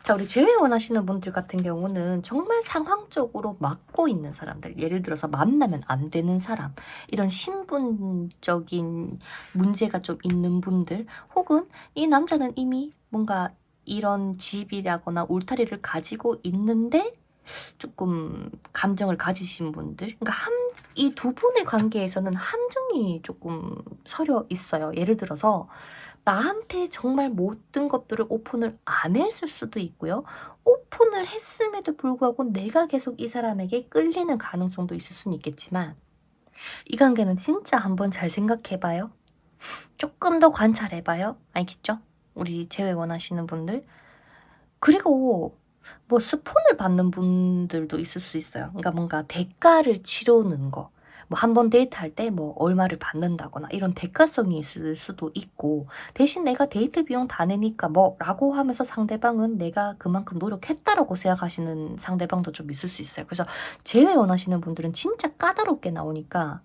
자, 우리 재회 원하시는 분들 같은 경우는 정말 상황적으로 막고 있는 사람들, 예를 들어서 만나면 안 되는 사람, 이런 신분적인 문제가 좀 있는 분들, 혹은 이 남자는 이미 뭔가 이런 집이라거나 울타리를 가지고 있는데 조금 감정을 가지신 분들, 그러니까 이 두 분의 관계에서는 함정이 조금 서려 있어요. 예를 들어서 나한테 정말 모든 것들을 오픈을 안 했을 수도 있고요. 오픈을 했음에도 불구하고 내가 계속 이 사람에게 끌리는 가능성도 있을 수는 있겠지만 이 관계는 진짜 한번 잘 생각해봐요. 조금 더 관찰해봐요. 알겠죠? 우리 재회 원하시는 분들. 그리고 뭐 스폰을 받는 분들도 있을 수 있어요. 그러니까 뭔가 대가를 치르는 거. 뭐 한 번 데이트할 때 뭐 얼마를 받는다거나 이런 대가성이 있을 수도 있고, 대신 내가 데이트 비용 다 내니까 뭐라고 하면서 상대방은 내가 그만큼 노력했다라고 생각하시는 상대방도 좀 있을 수 있어요. 그래서 재회 원하시는 분들은 진짜 까다롭게 나오니까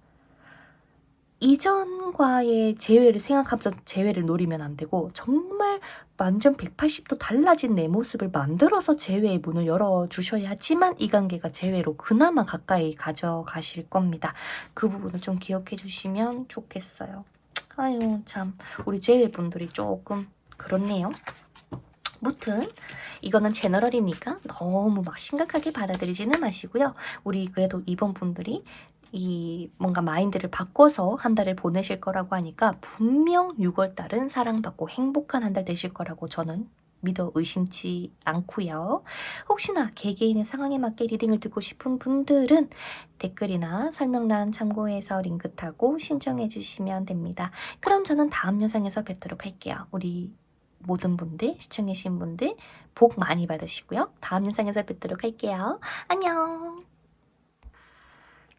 이전과의 재회를 생각하면서 재회를 노리면 안 되고, 정말 완전 180도 달라진 내 모습을 만들어서 재회의 문을 열어주셔야지만 이 관계가 재회로 그나마 가까이 가져가실 겁니다. 그 부분을 좀 기억해 주시면 좋겠어요. 아유 참, 우리 재회분들이 조금 그렇네요. 무튼 이거는 제너럴이니까 너무 막 심각하게 받아들이지는 마시고요. 우리 그래도 이번 분들이 이 뭔가 마인드를 바꿔서 한 달을 보내실 거라고 하니까 분명 6월달은 사랑받고 행복한 한 달 되실 거라고 저는 믿어 의심치 않고요. 혹시나 개개인의 상황에 맞게 리딩을 듣고 싶은 분들은 댓글이나 설명란 참고해서 링크 타고 신청해 주시면 됩니다. 그럼 저는 다음 영상에서 뵙도록 할게요. 우리 모든 분들, 시청해주신 분들 복 많이 받으시고요. 다음 영상에서 뵙도록 할게요. 안녕.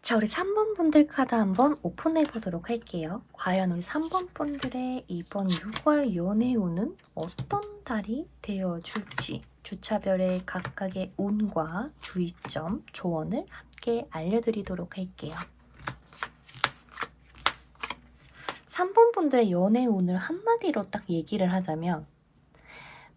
자, 우리 3번 분들 카드 한번 오픈해 보도록 할게요. 과연 우리 3번 분들의 이번 6월 연애운은 어떤 달이 되어줄지, 주차별의 각각의 운과 주의점, 조언을 함께 알려드리도록 할게요. 3번 분들의 연애운을 한마디로 딱 얘기를 하자면,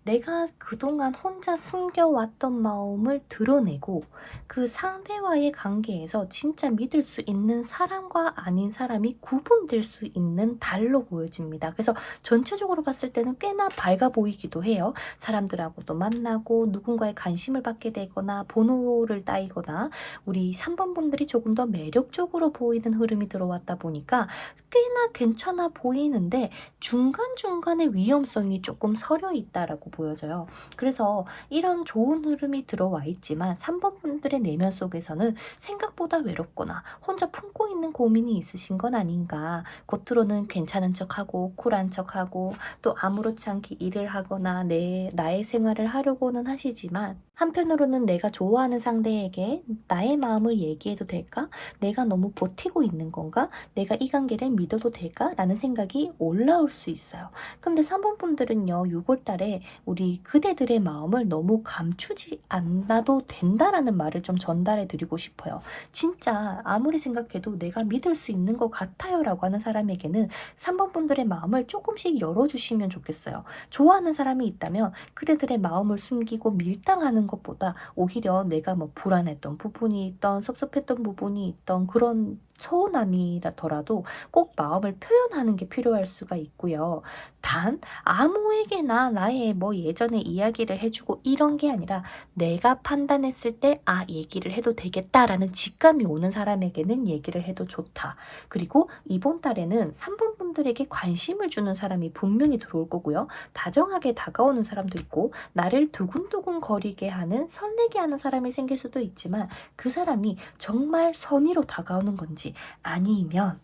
내가 그동안 혼자 숨겨왔던 마음을 드러내고 그 상대와의 관계에서 진짜 믿을 수 있는 사람과 아닌 사람이 구분될 수 있는 달로 보여집니다. 그래서 전체적으로 봤을 때는 꽤나 밝아 보이기도 해요. 사람들하고도 만나고 누군가의 관심을 받게 되거나 번호를 따이거나 우리 3번 분들이 조금 더 매력적으로 보이는 흐름이 들어왔다 보니까 꽤나 괜찮아 보이는데 중간중간에 위험성이 조금 서려 있다라고 보여져요. 그래서 이런 좋은 흐름이 들어와 있지만 3번 분들의 내면 속에서는 생각보다 외롭거나 혼자 품고 있는 고민이 있으신 건 아닌가. 겉으로는 괜찮은 척하고 쿨한 척하고 또 아무렇지 않게 일을 하거나 나의 생활을 하려고는 하시지만, 한편으로는 내가 좋아하는 상대에게 나의 마음을 얘기해도 될까? 내가 너무 버티고 있는 건가? 내가 이 관계를 믿어도 될까? 라는 생각이 올라올 수 있어요. 근데 3번 분들은요, 6월 달에 우리 그대들의 마음을 너무 감추지 않아도 된다라는 말을 좀 전달해 드리고 싶어요. 진짜 아무리 생각해도 내가 믿을 수 있는 것 같아요 라고 하는 사람에게는 3번 분들의 마음을 조금씩 열어주시면 좋겠어요. 좋아하는 사람이 있다면 그대들의 마음을 숨기고 밀당하는 것보다 오히려 내가 뭐 불안했던 부분이 있던 섭섭했던 부분이 있던 그런 서운함이라더라도 꼭 마음을 표현하는 게 필요할 수가 있고요. 단 아무에게나 나의 뭐 예전에 이야기를 해주고 이런 게 아니라 내가 판단했을 때 얘기를 해도 되겠다라는 직감이 오는 사람에게는 얘기를 해도 좋다. 그리고 이번 달에는 3번 분들에게 관심을 주는 사람이 분명히 들어올 거고요. 다정하게 다가오는 사람도 있고 나를 두근두근 거리게 하는 설레게 하는 사람이 생길 수도 있지만, 그 사람이 정말 선의로 다가오는 건지 아니면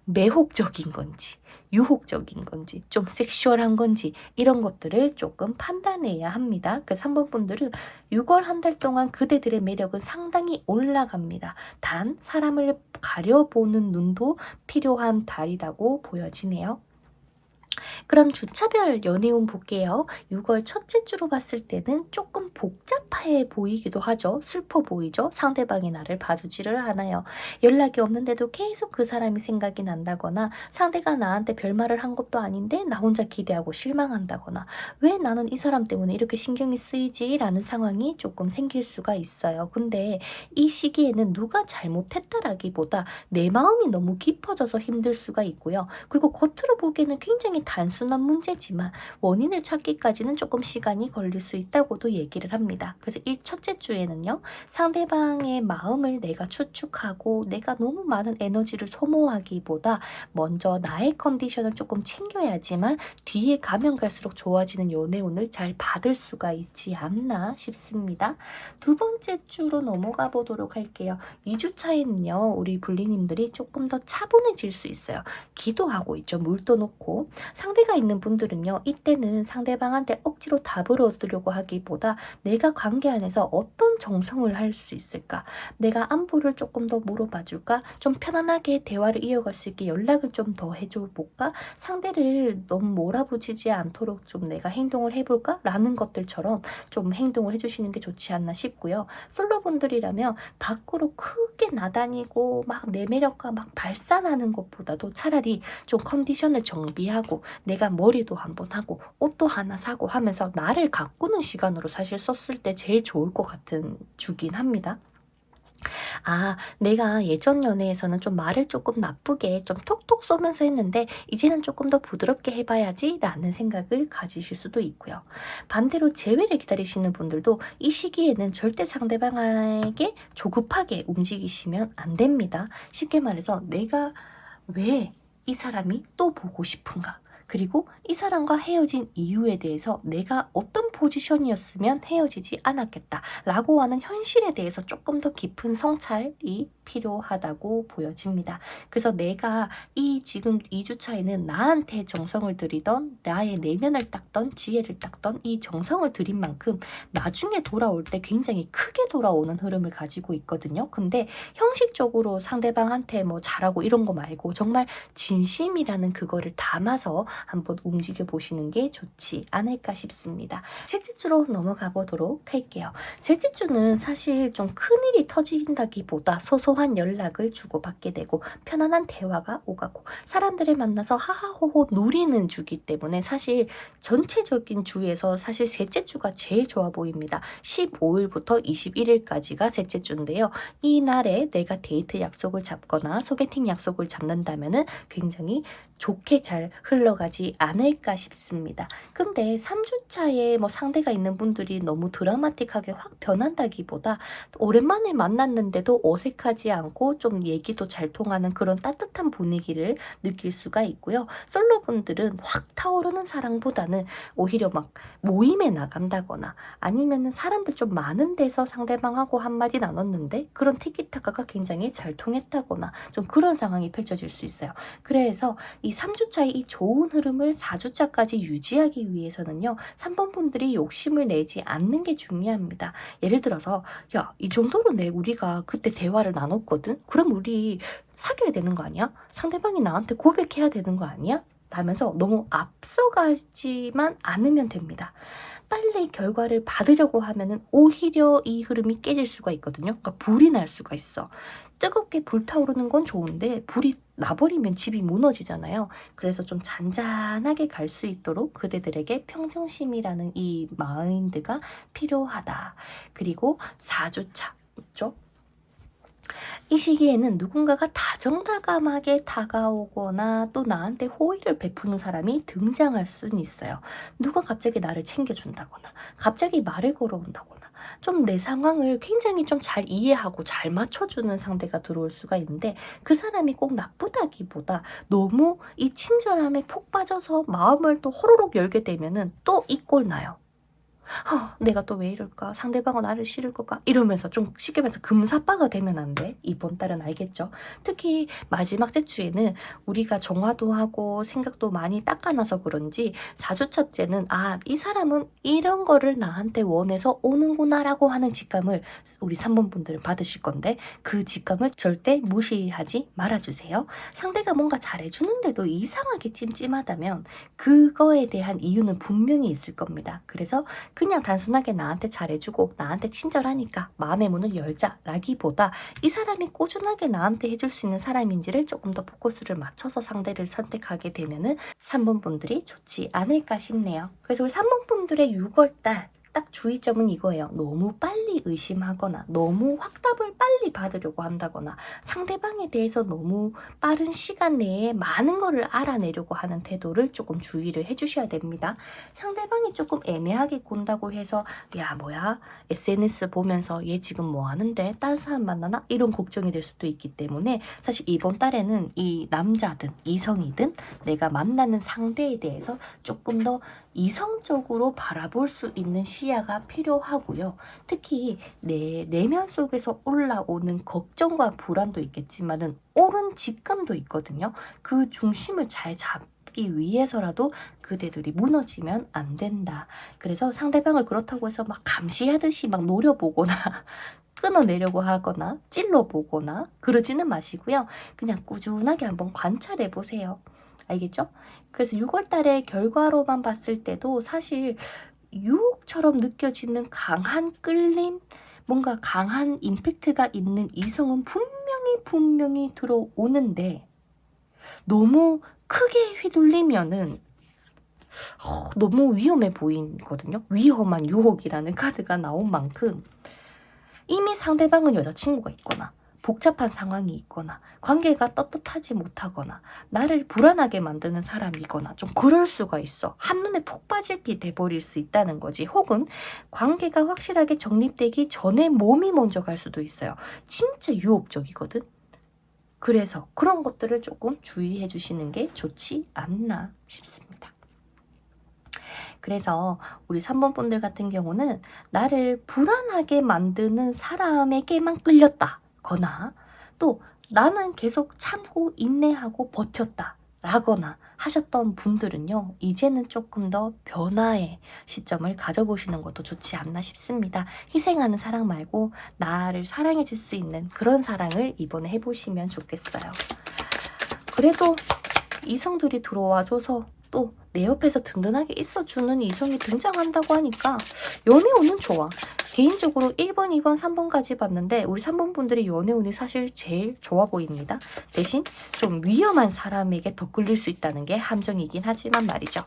매혹적인 건지 유혹적인 건지 좀 섹슈얼한 건지 이런 것들을 조금 판단해야 합니다. 그 3번 분들은 6월 한 달 동안 그대들의 매력은 상당히 올라갑니다. 단 사람을 가려보는 눈도 필요한 달이라고 보여지네요. 그럼 주차별 연애운 볼게요. 6월 첫째 주로 봤을 때는 조금 복잡해 보이기도 하죠. 슬퍼 보이죠. 상대방이 나를 봐주지를 않아요. 연락이 없는데도 계속 그 사람이 생각이 난다거나, 상대가 나한테 별말을 한 것도 아닌데 나 혼자 기대하고 실망한다거나, 왜 나는 이 사람 때문에 이렇게 신경이 쓰이지? 라는 상황이 조금 생길 수가 있어요. 근데 이 시기에는 누가 잘못했다라기보다 내 마음이 너무 깊어져서 힘들 수가 있고요. 그리고 겉으로 보기에는 굉장히 단순 단순한 문제지만 원인을 찾기까지는 조금 시간이 걸릴 수 있다고도 얘기를 합니다. 그래서 이 첫째 주에는요, 상대방의 마음을 내가 추측하고 내가 너무 많은 에너지를 소모하기보다 먼저 나의 컨디션을 조금 챙겨야지만 뒤에 가면 갈수록 좋아지는 연애운을 잘 받을 수가 있지 않나 싶습니다. 두 번째 주로 넘어가 보도록 할게요. 2주 차에는요, 우리 불리님들이 조금 더 차분해질 수 있어요. 기도하고 있죠. 물도 놓고. 상대가 있는 분들은요, 이때는 상대방한테 억지로 답을 얻으려고 하기보다 내가 관계 안에서 어떤 정성을 할 수 있을까? 내가 안부를 조금 더 물어봐 줄까? 좀 편안하게 대화를 이어갈 수 있게 연락을 좀 더 해줘 볼까? 상대를 너무 몰아붙이지 않도록 좀 내가 행동을 해볼까? 라는 것들처럼 좀 행동을 해주시는 게 좋지 않나 싶고요. 솔로분들이라면 밖으로 크게 나다니고 막 내 매력과 막 발산하는 것보다도 차라리 좀 컨디션을 정비하고 내가 머리도 한번 하고 옷도 하나 사고 하면서 나를 가꾸는 시간으로 사실 썼을 때 제일 좋을 것 같은 주긴 합니다. 아, 내가 예전 연애에서는 좀 말을 조금 나쁘게 좀 톡톡 쏘면서 했는데 이제는 조금 더 부드럽게 해봐야지 라는 생각을 가지실 수도 있고요. 반대로 재회를 기다리시는 분들도 이 시기에는 절대 상대방에게 조급하게 움직이시면 안 됩니다. 쉽게 말해서 내가 왜 이 사람이 또 보고 싶은가? 그리고 이 사람과 헤어진 이유에 대해서 내가 어떤 포지션이었으면 헤어지지 않았겠다 라고 하는 현실에 대해서 조금 더 깊은 성찰이 필요하다고 보여집니다. 그래서 내가 이 지금 2주 차에는 나한테 정성을 들이던 나의 내면을 닦던 지혜를 닦던 이 정성을 들인 만큼 나중에 돌아올 때 굉장히 크게 돌아오는 흐름을 가지고 있거든요. 근데 형식적으로 상대방한테 뭐 잘하고 이런 거 말고 정말 진심이라는 그거를 담아서 한번 움직여 보시는 게 좋지 않을까 싶습니다. 셋째 주로 넘어가 보도록 할게요. 셋째 주는 사실 좀 큰일이 터진다기보다 소소한 연락을 주고받게 되고 편안한 대화가 오가고 사람들을 만나서 하하호호 누리는 주기 때문에 사실 전체적인 주에서 사실 셋째 주가 제일 좋아 보입니다. 15일부터 21일까지가 셋째 주인데요. 이 날에 내가 데이트 약속을 잡거나 소개팅 약속을 잡는다면은 굉장히 좋게 잘 흘러가지 않을까 싶습니다. 근데 3주차에 뭐 상대가 있는 분들이 너무 드라마틱하게 확 변한다기보다 오랜만에 만났는데도 어색하지 않고 좀 얘기도 잘 통하는 그런 따뜻한 분위기를 느낄 수가 있고요. 솔로분들은 확 타오르는 사랑보다는 오히려 막 모임에 나간다거나 아니면은 사람들 좀 많은 데서 상대방하고 한마디 나눴는데 그런 티키타카가 굉장히 잘 통했다거나 좀 그런 상황이 펼쳐질 수 있어요. 그래서 이 3주차의 이 좋은 흐름을 4주차까지 유지하기 위해서는요. 3번 분들이 욕심을 내지 않는 게 중요합니다. 예를 들어서 야, 이 정도로 우리가 그때 대화를 나눴거든? 그럼 우리 사귀어야 되는 거 아니야? 상대방이 나한테 고백해야 되는 거 아니야? 라면서 너무 앞서가지만 않으면 됩니다. 빨리 결과를 받으려고 하면은 오히려 이 흐름이 깨질 수가 있거든요. 그러니까 불이 날 수가 있어. 뜨겁게 불타오르는 건 좋은데 불이 나버리면 집이 무너지잖아요. 그래서 좀 잔잔하게 갈 수 있도록 그대들에게 평정심이라는 이 마인드가 필요하다. 그리고 4주차 있죠? 이 시기에는 누군가가 다정다감하게 다가오거나 또 나한테 호의를 베푸는 사람이 등장할 수는 있어요. 누가 갑자기 나를 챙겨준다거나 갑자기 말을 걸어온다거나 좀 내 상황을 굉장히 좀 잘 이해하고 잘 맞춰주는 상대가 들어올 수가 있는데 그 사람이 꼭 나쁘다기보다 너무 이 친절함에 폭 빠져서 마음을 또 호로록 열게 되면은 또 이 꼴 나요. 내가 또 왜 이럴까? 상대방은 나를 싫을 걸까? 이러면서 좀 쉽게 말해서 금사빠가 되면 안 돼. 이번 달은 알겠죠? 특히 마지막 주에는 우리가 정화도 하고 생각도 많이 닦아놔서 그런지 4주차 때는 이 사람은 이런 거를 나한테 원해서 오는구나라고 하는 직감을 우리 3번 분들은 받으실 건데 그 직감을 절대 무시하지 말아주세요. 상대가 뭔가 잘해주는데도 이상하게 찜찜하다면 그거에 대한 이유는 분명히 있을 겁니다. 그래서 그냥 단순하게 나한테 잘해주고 나한테 친절하니까 마음의 문을 열자라기보다 이 사람이 꾸준하게 나한테 해줄 수 있는 사람인지를 조금 더 포커스를 맞춰서 상대를 선택하게 되면은 3번 분들이 좋지 않을까 싶네요. 그래서 우리 3번 분들의 6월달 딱 주의점은 이거예요. 너무 빨리 의심하거나 너무 확답을 빨리 받으려고 한다거나 상대방에 대해서 너무 빠른 시간 내에 많은 거를 알아내려고 하는 태도를 조금 주의를 해주셔야 됩니다. 상대방이 조금 애매하게 곤다고 해서 야 뭐야 SNS 보면서 얘 지금 뭐 하는데 다른 사람 만나나? 이런 걱정이 될 수도 있기 때문에 사실 이번 달에는 이 남자든 이성이든 내가 만나는 상대에 대해서 조금 더 이성적으로 바라볼 수 있는 시야가 필요하고요. 특히 내 내면 속에서 올라오는 걱정과 불안도 있겠지만은 옳은 직감도 있거든요. 그 중심을 잘 잡기 위해서라도 그대들이 무너지면 안 된다. 그래서 상대방을 그렇다고 해서 막 감시하듯이 막 노려보거나 끊어내려고 하거나 찔러보거나 그러지는 마시고요. 그냥 꾸준하게 한번 관찰해 보세요. 알겠죠? 그래서 6월 달에 결과로만 봤을 때도 사실 유혹처럼 느껴지는 강한 끌림, 뭔가 강한 임팩트가 있는 이성은 분명히 들어오는데 너무 크게 휘둘리면은 너무 위험해 보이거든요. 위험한 유혹이라는 카드가 나온 만큼 이미 상대방은 여자친구가 있거나 복잡한 상황이 있거나 관계가 떳떳하지 못하거나 나를 불안하게 만드는 사람이거나 좀 그럴 수가 있어. 한눈에 폭 빠지게 돼버릴 수 있다는 거지. 혹은 관계가 확실하게 정립되기 전에 몸이 먼저 갈 수도 있어요. 진짜 유혹적이거든. 그래서 그런 것들을 조금 주의해 주시는 게 좋지 않나 싶습니다. 그래서 우리 3번 분들 같은 경우는 나를 불안하게 만드는 사람에게만 끌렸다거나 또 나는 계속 참고 인내하고 버텼다 라거나 하셨던 분들은요. 이제는 조금 더 변화의 시점을 가져보시는 것도 좋지 않나 싶습니다. 희생하는 사랑 말고 나를 사랑해 줄 수 있는 그런 사랑을 이번에 해보시면 좋겠어요. 그래도 이성들이 들어와줘서 또 내 옆에서 든든하게 있어주는 이성이 등장한다고 하니까 연애운은 좋아. 개인적으로 1번, 2번, 3번까지 봤는데 우리 3번 분들이 연애운이 사실 제일 좋아 보입니다. 대신 좀 위험한 사람에게 더 끌릴 수 있다는 게 함정이긴 하지만 말이죠.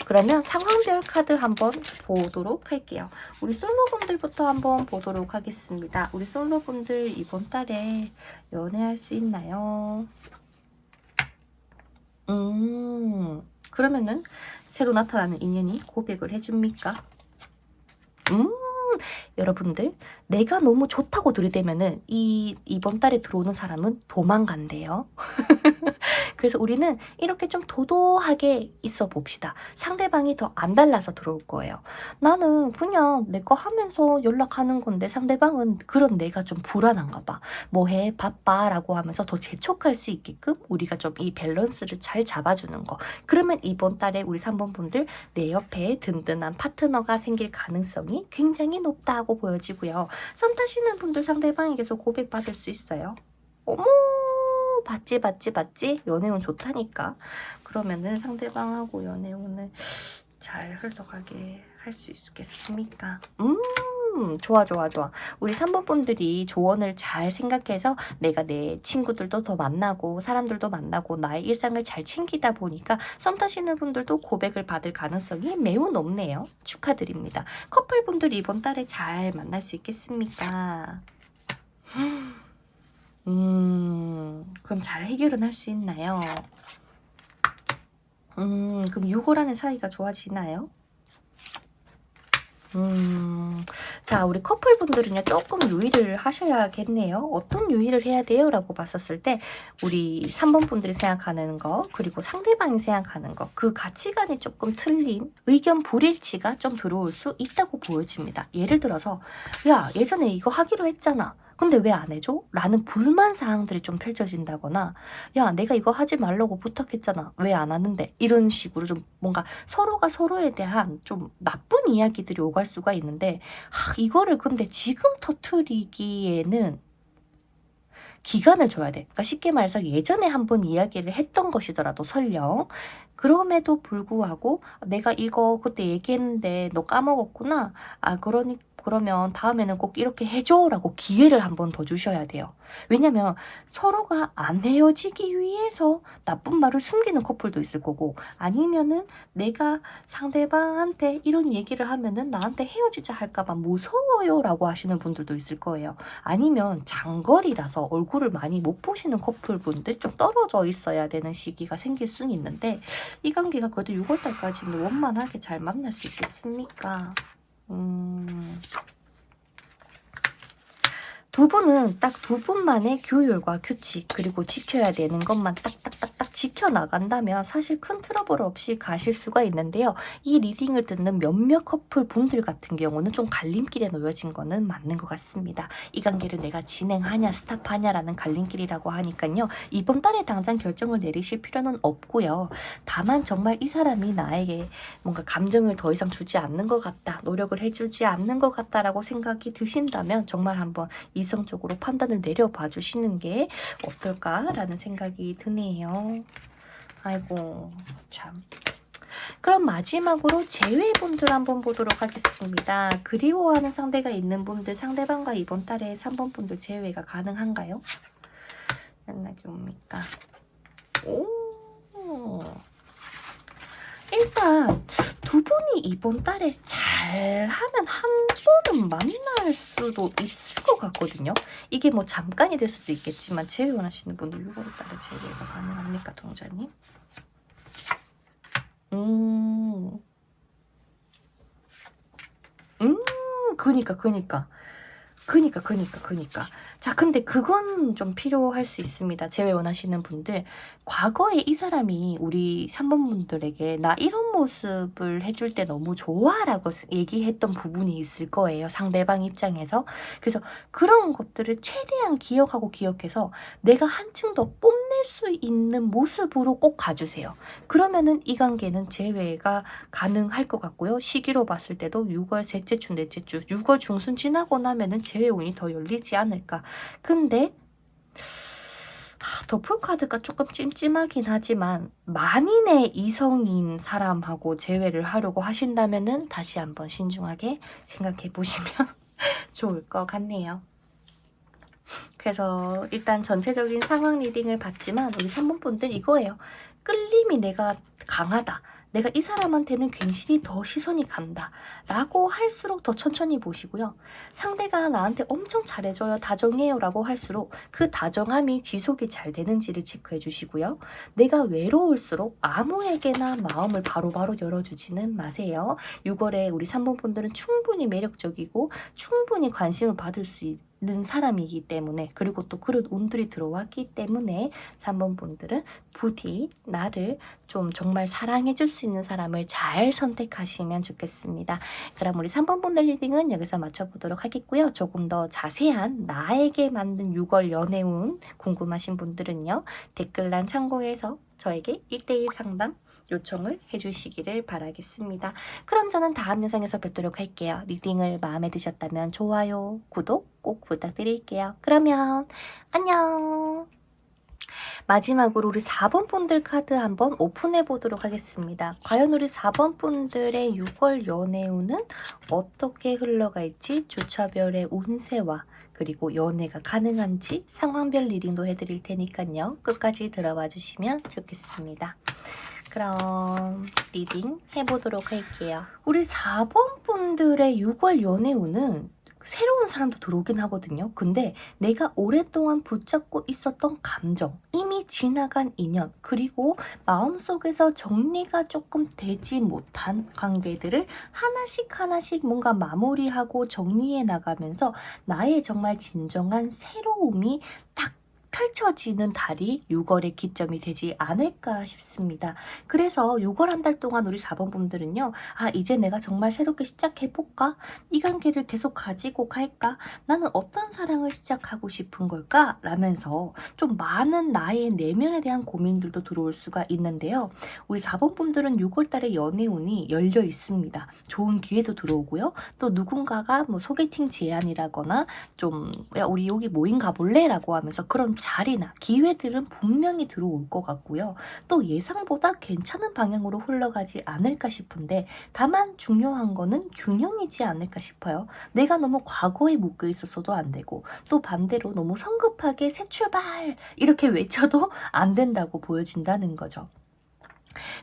그러면 상황별 카드 한번 보도록 할게요. 우리 솔로분들부터 한번 보도록 하겠습니다. 우리 솔로분들 이번 달에 연애할 수 있나요? 그러면은 새로 나타나는 인연이 고백을 해줍니까? 여러분들 내가 너무 좋다고 들이대면은 이번 달에 들어오는 사람은 도망간대요. 그래서 우리는 이렇게 좀 도도하게 있어 봅시다. 상대방이 더 안 달라서 들어올 거예요. 나는 그냥 내 거 하면서 연락하는 건데 상대방은 그런 내가 좀 불안한가 봐. 뭐해? 바빠? 라고 하면서 더 재촉할 수 있게끔 우리가 좀 이 밸런스를 잘 잡아주는 거. 그러면 이번 달에 우리 3번 분들 내 옆에 든든한 파트너가 생길 가능성이 굉장히 높다고 보여지고요. 썸 타시는 분들 상대방에게서 고백받을 수 있어요. 어머 받지 연애운 좋다니까. 그러면은 상대방하고 연애운을 잘 흘러가게 할 수 있겠습니까? 좋아. 우리 3번 분들이 조언을 잘 생각해서 내가 내 친구들도 더 만나고 사람들도 만나고 나의 일상을 잘 챙기다 보니까 썸 타시는 분들도 고백을 받을 가능성이 매우 높네요. 축하드립니다. 커플분들이 이번 달에 잘 만날 수 있겠습니까? 그럼 잘 해결은 할 수 있나요? 그럼 6월하는 사이가 좋아지나요? 자, 우리 커플분들은요, 조금 유의를 하셔야겠네요. 어떤 유의를 해야 돼요? 라고 봤었을 때, 우리 3번 분들이 생각하는 거, 그리고 상대방이 생각하는 거, 그 가치관이 조금 틀린 의견 불일치가 좀 들어올 수 있다고 보여집니다. 예를 들어서, 야, 예전에 이거 하기로 했잖아. 근데 왜 안 해줘? 라는 불만 사항들이 좀 펼쳐진다거나 야 내가 이거 하지 말라고 부탁했잖아. 왜 안 하는데? 이런 식으로 좀 뭔가 서로가 서로에 대한 좀 나쁜 이야기들이 오갈 수가 있는데 이거를 근데 지금 터트리기에는 기간을 줘야 돼. 그러니까 쉽게 말해서 예전에 한번 이야기를 했던 것이더라도 설령 그럼에도 불구하고 내가 이거 그때 얘기했는데 너 까먹었구나. 그러니 그러면 다음에는 꼭 이렇게 해줘 라고 기회를 한 번 더 주셔야 돼요. 왜냐면 서로가 안 헤어지기 위해서 나쁜 말을 숨기는 커플도 있을 거고, 아니면은 내가 상대방한테 이런 얘기를 하면은 나한테 헤어지자 할까봐 무서워요 라고 하시는 분들도 있을 거예요. 아니면 장거리라서 얼굴을 많이 못 보시는 커플분들, 좀 떨어져 있어야 되는 시기가 생길 수는 있는데, 이 관계가 그래도 6월달까지는 원만하게 잘 만날 수 있겠습니까? 두 분은 딱 두 분만의 규율과 규칙, 그리고 지켜야 되는 것만 딱딱딱딱 지켜나간다면 사실 큰 트러블 없이 가실 수가 있는데요. 이 리딩을 듣는 몇몇 커플 분들 같은 경우는 좀 갈림길에 놓여진 거는 맞는 것 같습니다. 이 관계를 내가 진행하냐 스탑하냐라는 갈림길이라고 하니까요. 이번 달에 당장 결정을 내리실 필요는 없고요. 다만 정말 이 사람이 나에게 뭔가 감정을 더 이상 주지 않는 것 같다, 노력을 해주지 않는 것 같다라고 생각이 드신다면 정말 한번 이성적으로 판단을 내려봐 주시는 게 어떨까라는 생각이 드네요. 아이고 참. 그럼 마지막으로 제외분들 한번 보도록 하겠습니다. 그리워하는 상대가 있는 분들, 상대방과 이번 달에 3번 분들 제외가 가능한가요? 연락이 옵니까? 오, 일단 두 분이 이번 달에 잘하면 한 번은 만날 수도 있을 것 같거든요. 이게 뭐 잠깐이 될 수도 있겠지만, 제외 원하시는 분들 6월 달에 제외가 가능합니까, 동자님? 그니까. 자, 근데 그건 좀 필요할 수 있습니다. 제외 원하시는 분들. 과거에 이 사람이 우리 3번 분들에게 나 이런 모습을 해줄 때 너무 좋아 라고 얘기했던 부분이 있을 거예요. 상대방 입장에서. 그래서 그런 것들을 최대한 기억해서 내가 한층 더 뽐낼 수 있는 모습으로 꼭 가주세요. 그러면은 이 관계는 제외가 가능할 것 같고요. 시기로 봤을 때도 6월 셋째 주, 넷째 주, 6월 중순 지나고 나면은 제외운이 더 열리지 않을까. 근데 더풀카드가 조금 찜찜하긴 하지만 만인의 이성인 사람하고 제외를 하려고 하신다면은 다시 한번 신중하게 생각해 보시면 좋을 것 같네요. 그래서 일단 전체적인 상황 리딩을 봤지만 우리 3번 분들 이거예요. 끌림이 내가 강하다. 내가 이 사람한테는 괜시리 더 시선이 간다 라고 할수록 더 천천히 보시고요. 상대가 나한테 엄청 잘해줘요, 다정해요 라고 할수록 그 다정함이 지속이 잘 되는지를 체크해 주시고요. 내가 외로울수록 아무에게나 마음을 바로바로 열어주지는 마세요. 6월에 우리 3번 분들은 충분히 매력적이고 충분히 관심을 받을 수 있는 사람이기 때문에, 그리고 또 그런 운들이 들어왔기 때문에 3번 분들은 부디 나를 좀 정말 사랑해줄 수 있는 사람을 잘 선택하시면 좋겠습니다. 그럼 우리 3번 분들 리딩은 여기서 마쳐보도록 하겠고요. 조금 더 자세한 나에게 맞는 6월 연애운 궁금하신 분들은요, 댓글란 참고해서 저에게 1대1 상담 요청을 해주시기를 바라겠습니다. 그럼 저는 다음 영상에서 뵙도록 할게요. 리딩을 마음에 드셨다면 좋아요, 구독 꼭 부탁드릴게요. 그러면 안녕. 마지막으로 우리 4번 분들 카드 한번 오픈해 보도록 하겠습니다. 과연 우리 4번 분들의 6월 연애운은 어떻게 흘러갈지, 주차별의 운세와 그리고 연애가 가능한지 상황별 리딩도 해드릴 테니까요. 끝까지 들어봐 주시면 좋겠습니다. 그럼 리딩 해보도록 할게요. 우리 4번 분들의 6월 연애운은 새로운 사람도 들어오긴 하거든요. 근데 내가 오랫동안 붙잡고 있었던 감정, 이미 지나간 인연, 그리고 마음속에서 정리가 조금 되지 못한 관계들을 하나씩 뭔가 마무리하고 정리해 나가면서 나의 정말 진정한 새로움이 딱 펼쳐지는 달이 6월의 기점이 되지 않을까 싶습니다. 그래서 6월 한 달 동안 우리 4번 분들은요, 이제 내가 정말 새롭게 시작해볼까? 이 관계를 계속 가지고 갈까? 나는 어떤 사랑을 시작하고 싶은 걸까? 라면서 좀 많은 나의 내면에 대한 고민들도 들어올 수가 있는데요. 우리 4번 분들은 6월 달에 연애운이 열려 있습니다. 좋은 기회도 들어오고요. 또 누군가가 뭐 소개팅 제안이라거나 좀, 야, 우리 여기 모임 가볼래? 라고 하면서 그런 자리나 기회들은 분명히 들어올 것 같고요. 또 예상보다 괜찮은 방향으로 흘러가지 않을까 싶은데 다만 중요한 거는 균형이지 않을까 싶어요. 내가 너무 과거에 묶여 있어서도 안 되고 또 반대로 너무 성급하게 새 출발 이렇게 외쳐도 안 된다고 보여진다는 거죠.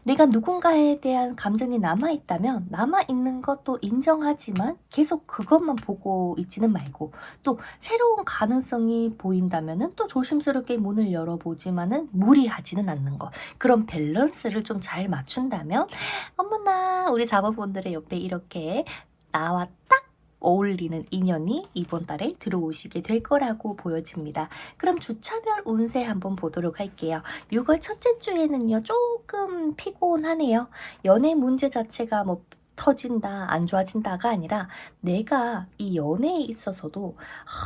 내가 누군가에 대한 감정이 남아있다면 남아있는 것도 인정하지만 계속 그것만 보고 있지는 말고 또 새로운 가능성이 보인다면 또 조심스럽게 문을 열어보지만은 무리하지는 않는 것. 그런 밸런스를 좀 잘 맞춘다면 어머나 우리 자녀분들의 옆에 이렇게 나와 딱 어울리는 인연이 이번 달에 들어오시게 될 거라고 보여집니다. 그럼 주차별 운세 한번 보도록 할게요. 6월 첫째 주에는요, 조금 피곤하네요. 연애 문제 자체가 뭐 터진다, 안 좋아진다가 아니라 내가 이 연애에 있어서도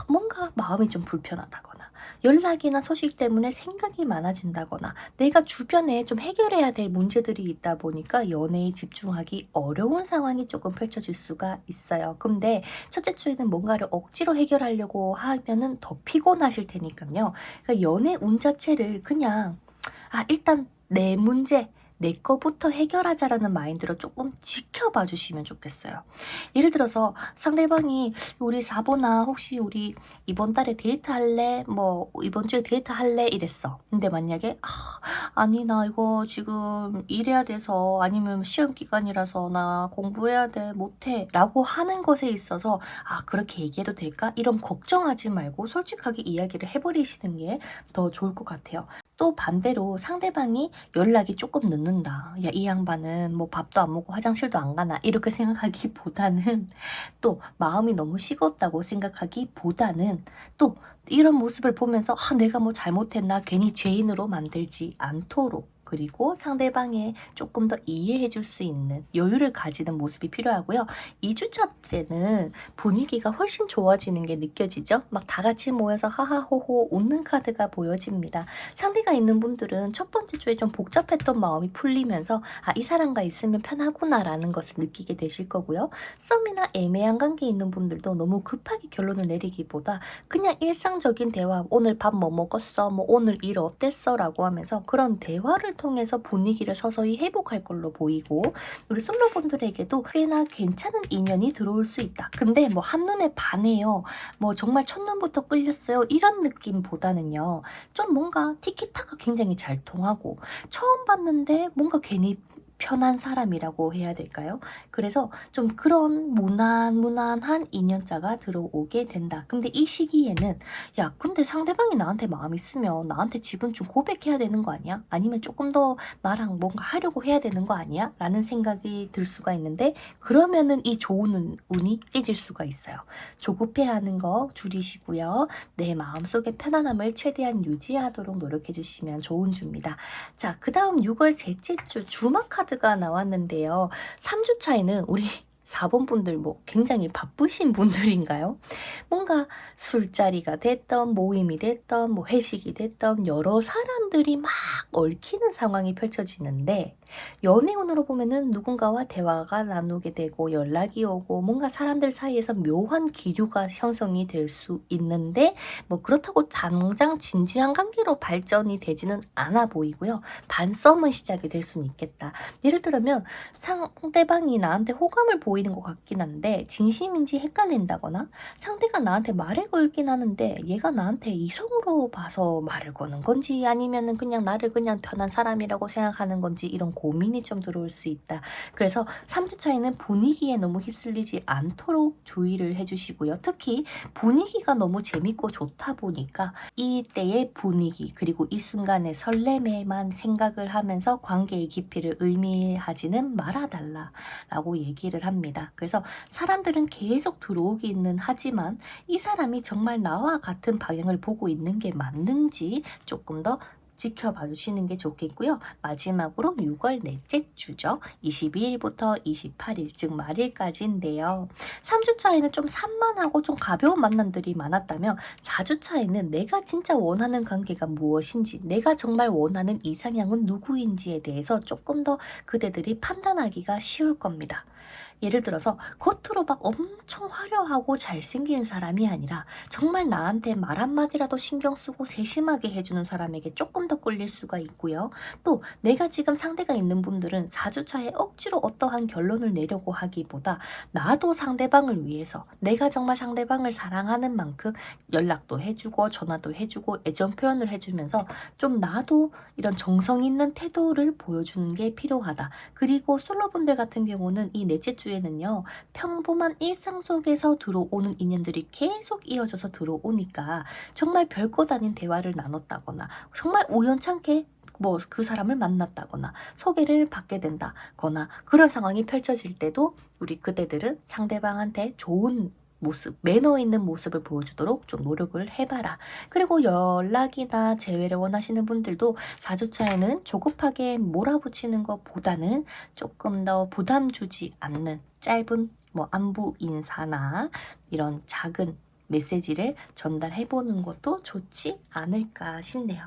뭔가 마음이 좀 불편하다거나 연락이나 소식 때문에 생각이 많아진다거나 내가 주변에 좀 해결해야 될 문제들이 있다 보니까 연애에 집중하기 어려운 상황이 조금 펼쳐질 수가 있어요. 근데 첫째 주에는 뭔가를 억지로 해결하려고 하면은 더 피곤하실 테니까요. 그러니까 연애 운 자체를 그냥 일단 내 문제 내 거부터 해결하자라는 마인드로 조금 지켜봐 주시면 좋겠어요. 예를 들어서 상대방이 우리 사보나 혹시 우리 이번 달에 데이트할래? 뭐 이번 주에 데이트할래? 이랬어. 근데 만약에 아니 나 이거 지금 일해야 돼서 아니면 시험 기간이라서 나 공부해야 돼 못해 라고 하는 것에 있어서 그렇게 얘기해도 될까? 이런 걱정하지 말고 솔직하게 이야기를 해버리시는 게 더 좋을 것 같아요. 또 반대로 상대방이 연락이 조금 늦는다. 야, 이 양반은 뭐 밥도 안 먹고 화장실도 안 가나? 이렇게 생각하기보다는 또 마음이 너무 식었다고 생각하기보다는 또 이런 모습을 보면서 내가 뭐 잘못했나 괜히 죄인으로 만들지 않도록 그리고 상대방에 조금 더 이해해 줄 수 있는 여유를 가지는 모습이 필요하고요. 2주차째는 분위기가 훨씬 좋아지는 게 느껴지죠? 막 다 같이 모여서 하하호호 웃는 카드가 보여집니다. 상대가 있는 분들은 첫 번째 주에 좀 복잡했던 마음이 풀리면서 이 사람과 있으면 편하구나라는 것을 느끼게 되실 거고요. 썸이나 애매한 관계에 있는 분들도 너무 급하게 결론을 내리기보다 그냥 일상적인 대화, 오늘 밥 뭐 먹었어? 뭐 오늘 일 어땠어? 라고 하면서 그런 대화를 통해서 분위기를 서서히 회복할 걸로 보이고 우리 솔로분들에게도 꽤나 괜찮은 인연이 들어올 수 있다. 근데 뭐 한눈에 반해요. 뭐 정말 첫눈부터 끌렸어요. 이런 느낌보다는요. 좀 뭔가 티키타가 굉장히 잘 통하고 처음 봤는데 뭔가 괜히 편한 사람이라고 해야 될까요? 그래서 좀 그런 무난무난한 인연자가 들어오게 된다. 근데 이 시기에는 야, 근데 상대방이 나한테 마음 있으면 나한테 지금 좀 고백해야 되는 거 아니야? 아니면 조금 더 나랑 뭔가 하려고 해야 되는 거 아니야? 라는 생각이 들 수가 있는데 그러면은 이 좋은 운이 깨질 수가 있어요. 조급해하는 거 줄이시고요. 내 마음속의 편안함을 최대한 유지하도록 노력해 주시면 좋은 주입니다. 자, 그 다음 6월 셋째 주 주막 카드가 나왔는데요. 3주 차에는 우리 4번 분들 뭐 굉장히 바쁘신 분들인가요? 뭔가 술자리가 됐던 모임이 됐던 뭐 회식이 됐던 여러 사람들이 막 얽히는 상황이 펼쳐지는데 연애운으로 보면은 누군가와 대화가 나누게 되고 연락이 오고 뭔가 사람들 사이에서 묘한 기류가 형성이 될 수 있는데 뭐 그렇다고 당장 진지한 관계로 발전이 되지는 않아 보이고요. 단썸은 시작이 될 수는 있겠다. 예를 들면 상대방이 나한테 호감을 보이는 것 같긴 한데 진심인지 헷갈린다거나 상대가 나한테 말을 걸긴 하는데 얘가 나한테 이성으로 봐서 말을 거는 건지 아니면은 그냥 나를 그냥 편한 사람이라고 생각하는 건지 이런 고민이 좀 들어올 수 있다. 그래서 3주 차에는 분위기에 너무 휩쓸리지 않도록 주의를 해주시고요. 특히 분위기가 너무 재밌고 좋다 보니까 이때의 분위기 그리고 이 순간의 설렘에만 생각을 하면서 관계의 깊이를 의미하지는 말아달라라고 얘기를 합니다. 그래서 사람들은 계속 들어오기는 하지만 이 사람이 정말 나와 같은 방향을 보고 있는 게 맞는지 조금 더 지켜봐 주시는 게 좋겠고요. 마지막으로 6월 넷째 주죠. 22일부터 28일, 즉 말일까지인데요. 3주 차에는 좀 산만하고 좀 가벼운 만남들이 많았다면 4주 차에는 내가 진짜 원하는 관계가 무엇인지, 내가 정말 원하는 이상향은 누구인지에 대해서 조금 더 그대들이 판단하기가 쉬울 겁니다. 예를 들어서 겉으로 막 엄청 화려하고 잘생긴 사람이 아니라 정말 나한테 말 한마디라도 신경 쓰고 세심하게 해주는 사람에게 조금 더 끌릴 수가 있고요. 또 내가 지금 상대가 있는 분들은 4주차에 억지로 어떠한 결론을 내려고 하기보다 나도 상대방을 위해서 내가 정말 상대방을 사랑하는 만큼 연락도 해주고 전화도 해주고 애정 표현을 해주면서 좀 나도 이런 정성 있는 태도를 보여주는 게 필요하다. 그리고 솔로분들 같은 경우는 이 넷째 주에는요, 평범한 일상 속에서 들어오는 인연들이 계속 이어져서 들어오니까 정말 별것 아닌 대화를 나눴다거나 정말 우연찮게 뭐 그 사람을 만났다거나 소개를 받게 된다거나 그런 상황이 펼쳐질 때도 우리 그대들은 상대방한테 좋은 모습, 매너 있는 모습을 보여주도록 좀 노력을 해봐라. 그리고 연락이나 재회를 원하시는 분들도 4주차에는 조급하게 몰아붙이는 것보다는 조금 더 부담 주지 않는 짧은 뭐 안부 인사나 이런 작은 메시지를 전달해보는 것도 좋지 않을까 싶네요.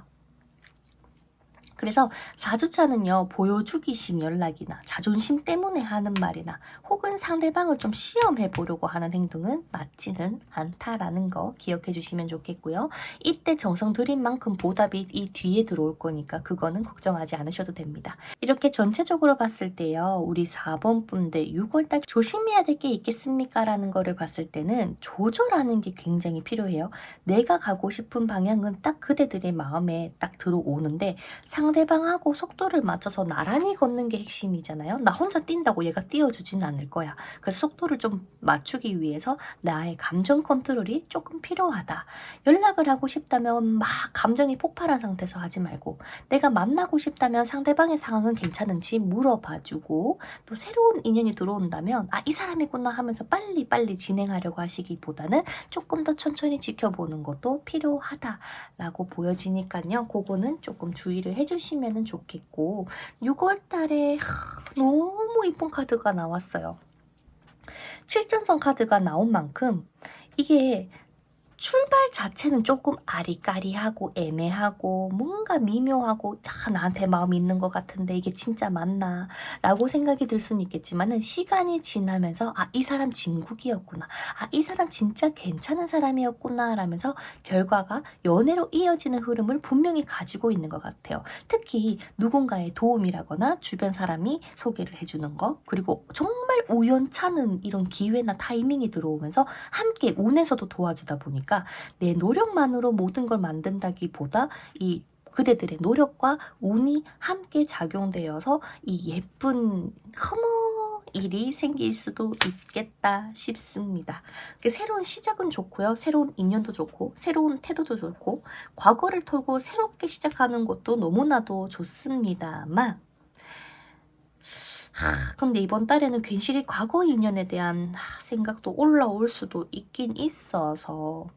그래서 4주차는요, 보여주기식 연락이나 자존심 때문에 하는 말이나 혹은 상대방을 좀 시험해 보려고 하는 행동은 맞지는 않다라는 거 기억해 주시면 좋겠고요. 이때 정성 들인 만큼 보답이 이 뒤에 들어올 거니까 그거는 걱정하지 않으셔도 됩니다. 이렇게 전체적으로 봤을 때요, 우리 4번 분들 6월달 조심해야 될 게 있겠습니까? 라는 거를 봤을 때는 조절하는 게 굉장히 필요해요. 내가 가고 싶은 방향은 딱 그대들의 마음에 딱 들어오는데 상대방하고 속도를 맞춰서 나란히 걷는 게 핵심이잖아요. 나 혼자 뛴다고 얘가 뛰어주진 않을 거야. 그래서 속도를 좀 맞추기 위해서 나의 감정 컨트롤이 조금 필요하다. 연락을 하고 싶다면 막 감정이 폭발한 상태에서 하지 말고 내가 만나고 싶다면 상대방의 상황은 괜찮은지 물어봐주고 또 새로운 인연이 들어온다면 이 사람이구나 하면서 빨리빨리 진행하려고 하시기보다는 조금 더 천천히 지켜보는 것도 필요하다라고 보여지니까요. 그거는 조금 주의를 해주시면 좋겠고 6월 달에 너무 이쁜 카드가 나왔어요. 7전선 카드가 나온 만큼 이게 출발 자체는 조금 아리까리하고 애매하고 뭔가 미묘하고 나한테 마음이 있는 것 같은데 이게 진짜 맞나? 라고 생각이 들 수는 있겠지만 시간이 지나면서 이 사람 진국이었구나. 이 사람 진짜 괜찮은 사람이었구나 라면서 결과가 연애로 이어지는 흐름을 분명히 가지고 있는 것 같아요. 특히 누군가의 도움이라거나 주변 사람이 소개를 해주는 거 그리고 정말 우연찮은 이런 기회나 타이밍이 들어오면서 함께 운에서도 도와주다 보니까 내 노력만으로 모든 걸 만든다기보다 이 그대들의 노력과 운이 함께 작용되어서 이 예쁜 일이 생길 수도 있겠다 싶습니다. 새로운 시작은 좋고요. 새로운 인연도 좋고 새로운 태도도 좋고 과거를 털고 새롭게 시작하는 것도 너무나도 좋습니다만 근데 이번 달에는 괜시리 과거 인연에 대한 생각도 올라올 수도 있긴 있어서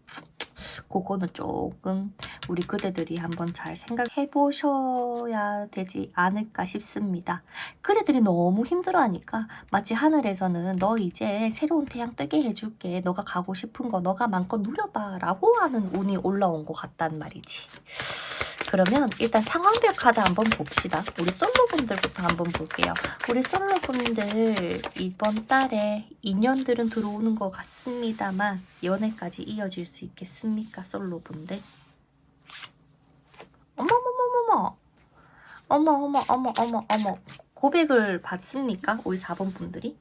그거는 조금 우리 그대들이 한번 잘 생각해 보셔야 되지 않을까 싶습니다. 그대들이 너무 힘들어하니까 마치 하늘에서는 너 이제 새로운 태양 뜨게 해줄게. 너가 가고 싶은 거 너가 마음껏 누려봐 라고 하는 운이 올라온 것 같단 말이지. 그러면 일단 상황별 카드 한번 봅시다. 우리 솔로분들부터 한번 볼게요. 우리 솔로분들 이번 달에 인연들은 들어오는 것 같습니다만 연애까지 이어질 수 있겠습니까? 솔로분들. 어머머머머머. 어머. 고백을 받습니까? 우리 4번 분들이?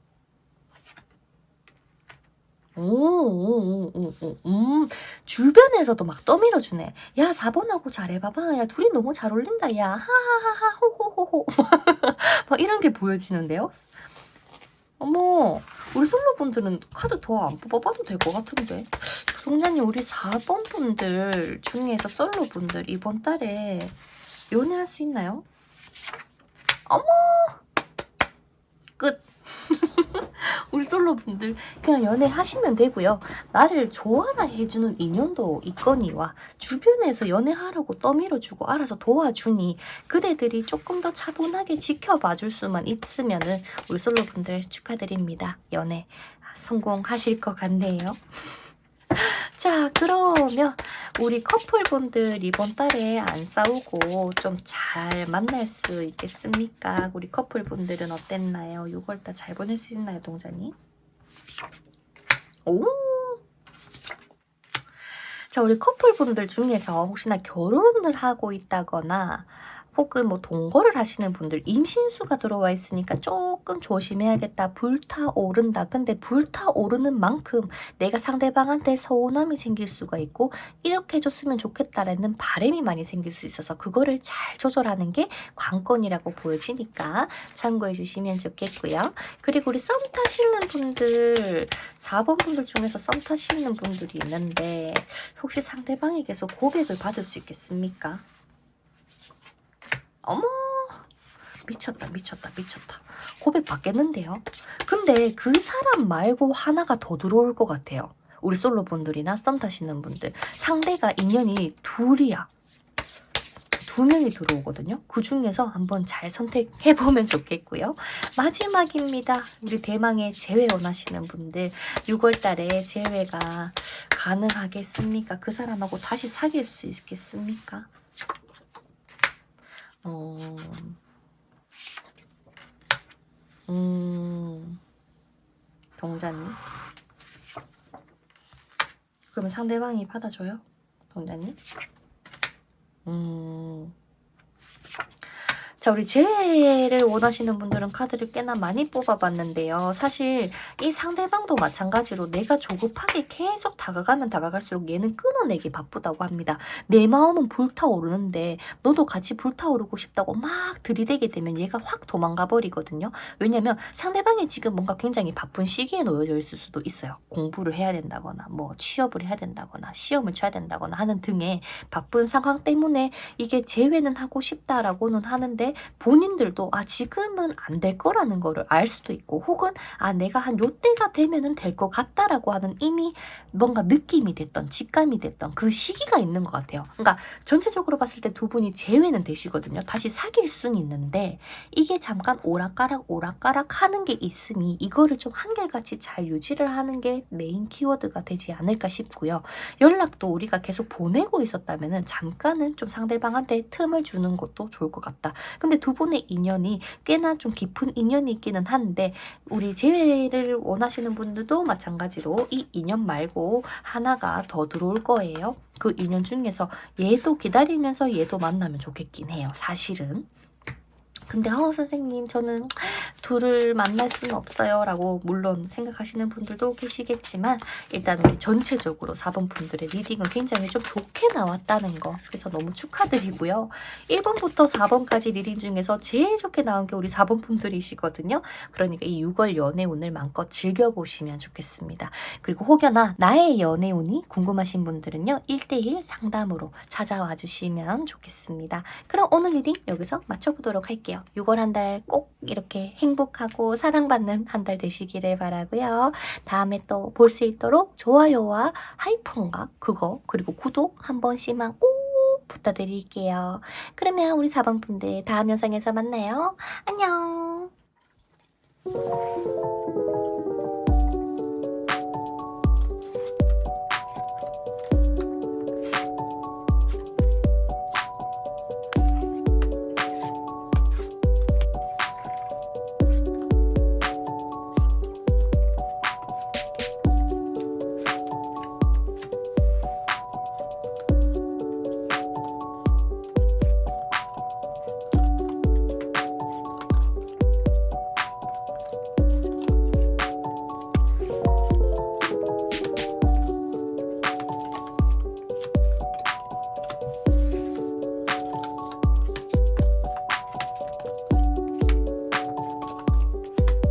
주변에서도 막 떠밀어주네. 야, 4번하고 잘해봐봐. 야, 둘이 너무 잘 어울린다. 야, 하하하하, 호호호호. 막 이런 게 보여지는데요? 어머, 우리 솔로분들은 카드 더 안 뽑아봐도 될 것 같은데. 송자님, 우리 4번 분들 중에서 솔로분들 이번 달에 연애할 수 있나요? 어머! 끝. 우리 솔로분들 그냥 연애하시면 되고요. 나를 좋아라 해주는 인연도 있거니와 주변에서 연애하라고 떠밀어주고 알아서 도와주니 그대들이 조금 더 차분하게 지켜봐 줄 수만 있으면은 우리 솔로분들 축하드립니다. 연애 성공하실 것 같네요. 자, 그러면 우리 커플분들 이번 달에 안 싸우고 좀 잘 만날 수 있겠습니까? 우리 커플분들은 어땠나요? 6월달 잘 보낼 수 있나요, 동자님? 오! 자, 우리 커플분들 중에서 혹시나 결혼을 하고 있다거나 혹은 뭐 동거를 하시는 분들, 임신수가 들어와 있으니까 조금 조심해야겠다. 불타오른다. 근데 불타오르는 만큼 내가 상대방한테 서운함이 생길 수가 있고 이렇게 해줬으면 좋겠다라는 바람이 많이 생길 수 있어서 그거를 잘 조절하는 게 관건이라고 보여지니까 참고해 주시면 좋겠고요. 그리고 우리 썸 타시는 분들, 4번 분들 중에서 썸 타시는 분들이 있는데 혹시 상대방에게서 고백을 받을 수 있겠습니까? 어머, 미쳤다. 고백 받겠는데요? 근데 그 사람 말고 하나가 더 들어올 것 같아요. 우리 솔로분들이나 썸 타시는 분들. 상대가 인연이 둘이야. 2명이 들어오거든요. 그 중에서 한번 잘 선택해보면 좋겠고요. 마지막입니다. 우리 대망의 재회 원하시는 분들. 6월달에 재회가 가능하겠습니까? 그 사람하고 다시 사귈 수 있겠습니까? 동자님. 그러면 상대방이 받아줘요? 동자님? 자, 우리 재회를 원하시는 분들은 카드를 꽤나 많이 뽑아봤는데요. 사실 이 상대방도 마찬가지로 내가 조급하게 계속 다가가면 다가갈수록 얘는 끊어내기 바쁘다고 합니다. 내 마음은 불타오르는데 너도 같이 불타오르고 싶다고 막 들이대게 되면 얘가 확 도망가 버리거든요. 왜냐면 상대방이 지금 뭔가 굉장히 바쁜 시기에 놓여져 있을 수도 있어요. 공부를 해야 된다거나 뭐 취업을 해야 된다거나 시험을 쳐야 된다거나 하는 등의 바쁜 상황 때문에 이게 재회는 하고 싶다라고는 하는데 본인들도 지금은 안 될 거라는 거를 알 수도 있고 혹은 내가 한 요때가 되면은 될 것 같다라고 하는 이미 뭔가 느낌이 됐던 직감이 됐던 그 시기가 있는 것 같아요. 그러니까 전체적으로 봤을 때 두 분이 재회는 되시거든요. 다시 사귈 수는 있는데 이게 잠깐 오락가락 하는 게 있으니 이거를 좀 한결같이 잘 유지를 하는 게 메인 키워드가 되지 않을까 싶고요. 연락도 우리가 계속 보내고 있었다면은 잠깐은 좀 상대방한테 틈을 주는 것도 좋을 것 같다. 근데 두 분의 인연이 꽤나 좀 깊은 인연이 있기는 한데 우리 재회를 원하시는 분들도 마찬가지로 이 인연 말고 하나가 더 들어올 거예요. 그 인연 중에서 얘도 기다리면서 얘도 만나면 좋겠긴 해요. 사실은. 근데 선생님 저는 둘을 만날 수는 없어요 라고 물론 생각하시는 분들도 계시겠지만 일단 우리 전체적으로 4번 분들의 리딩은 굉장히 좀 좋게 나왔다는 거 그래서 너무 축하드리고요. 1번부터 4번까지 리딩 중에서 제일 좋게 나온 게 우리 4번 분들이시거든요. 그러니까 이 6월 연애운을 마음껏 즐겨보시면 좋겠습니다. 그리고 혹여나 나의 연애운이 궁금하신 분들은요 1대1 상담으로 찾아와 주시면 좋겠습니다. 그럼 오늘 리딩 여기서 마쳐보도록 할게요. 6월 한 달 꼭 이렇게 행복하고 사랑받는 한 달 되시기를 바라고요. 다음에 또 볼 수 있도록 좋아요와 하이픈각 그거 그리고 구독 한 번씩만 꼭 부탁드릴게요. 그러면 우리 4번 분들 다음 영상에서 만나요. 안녕.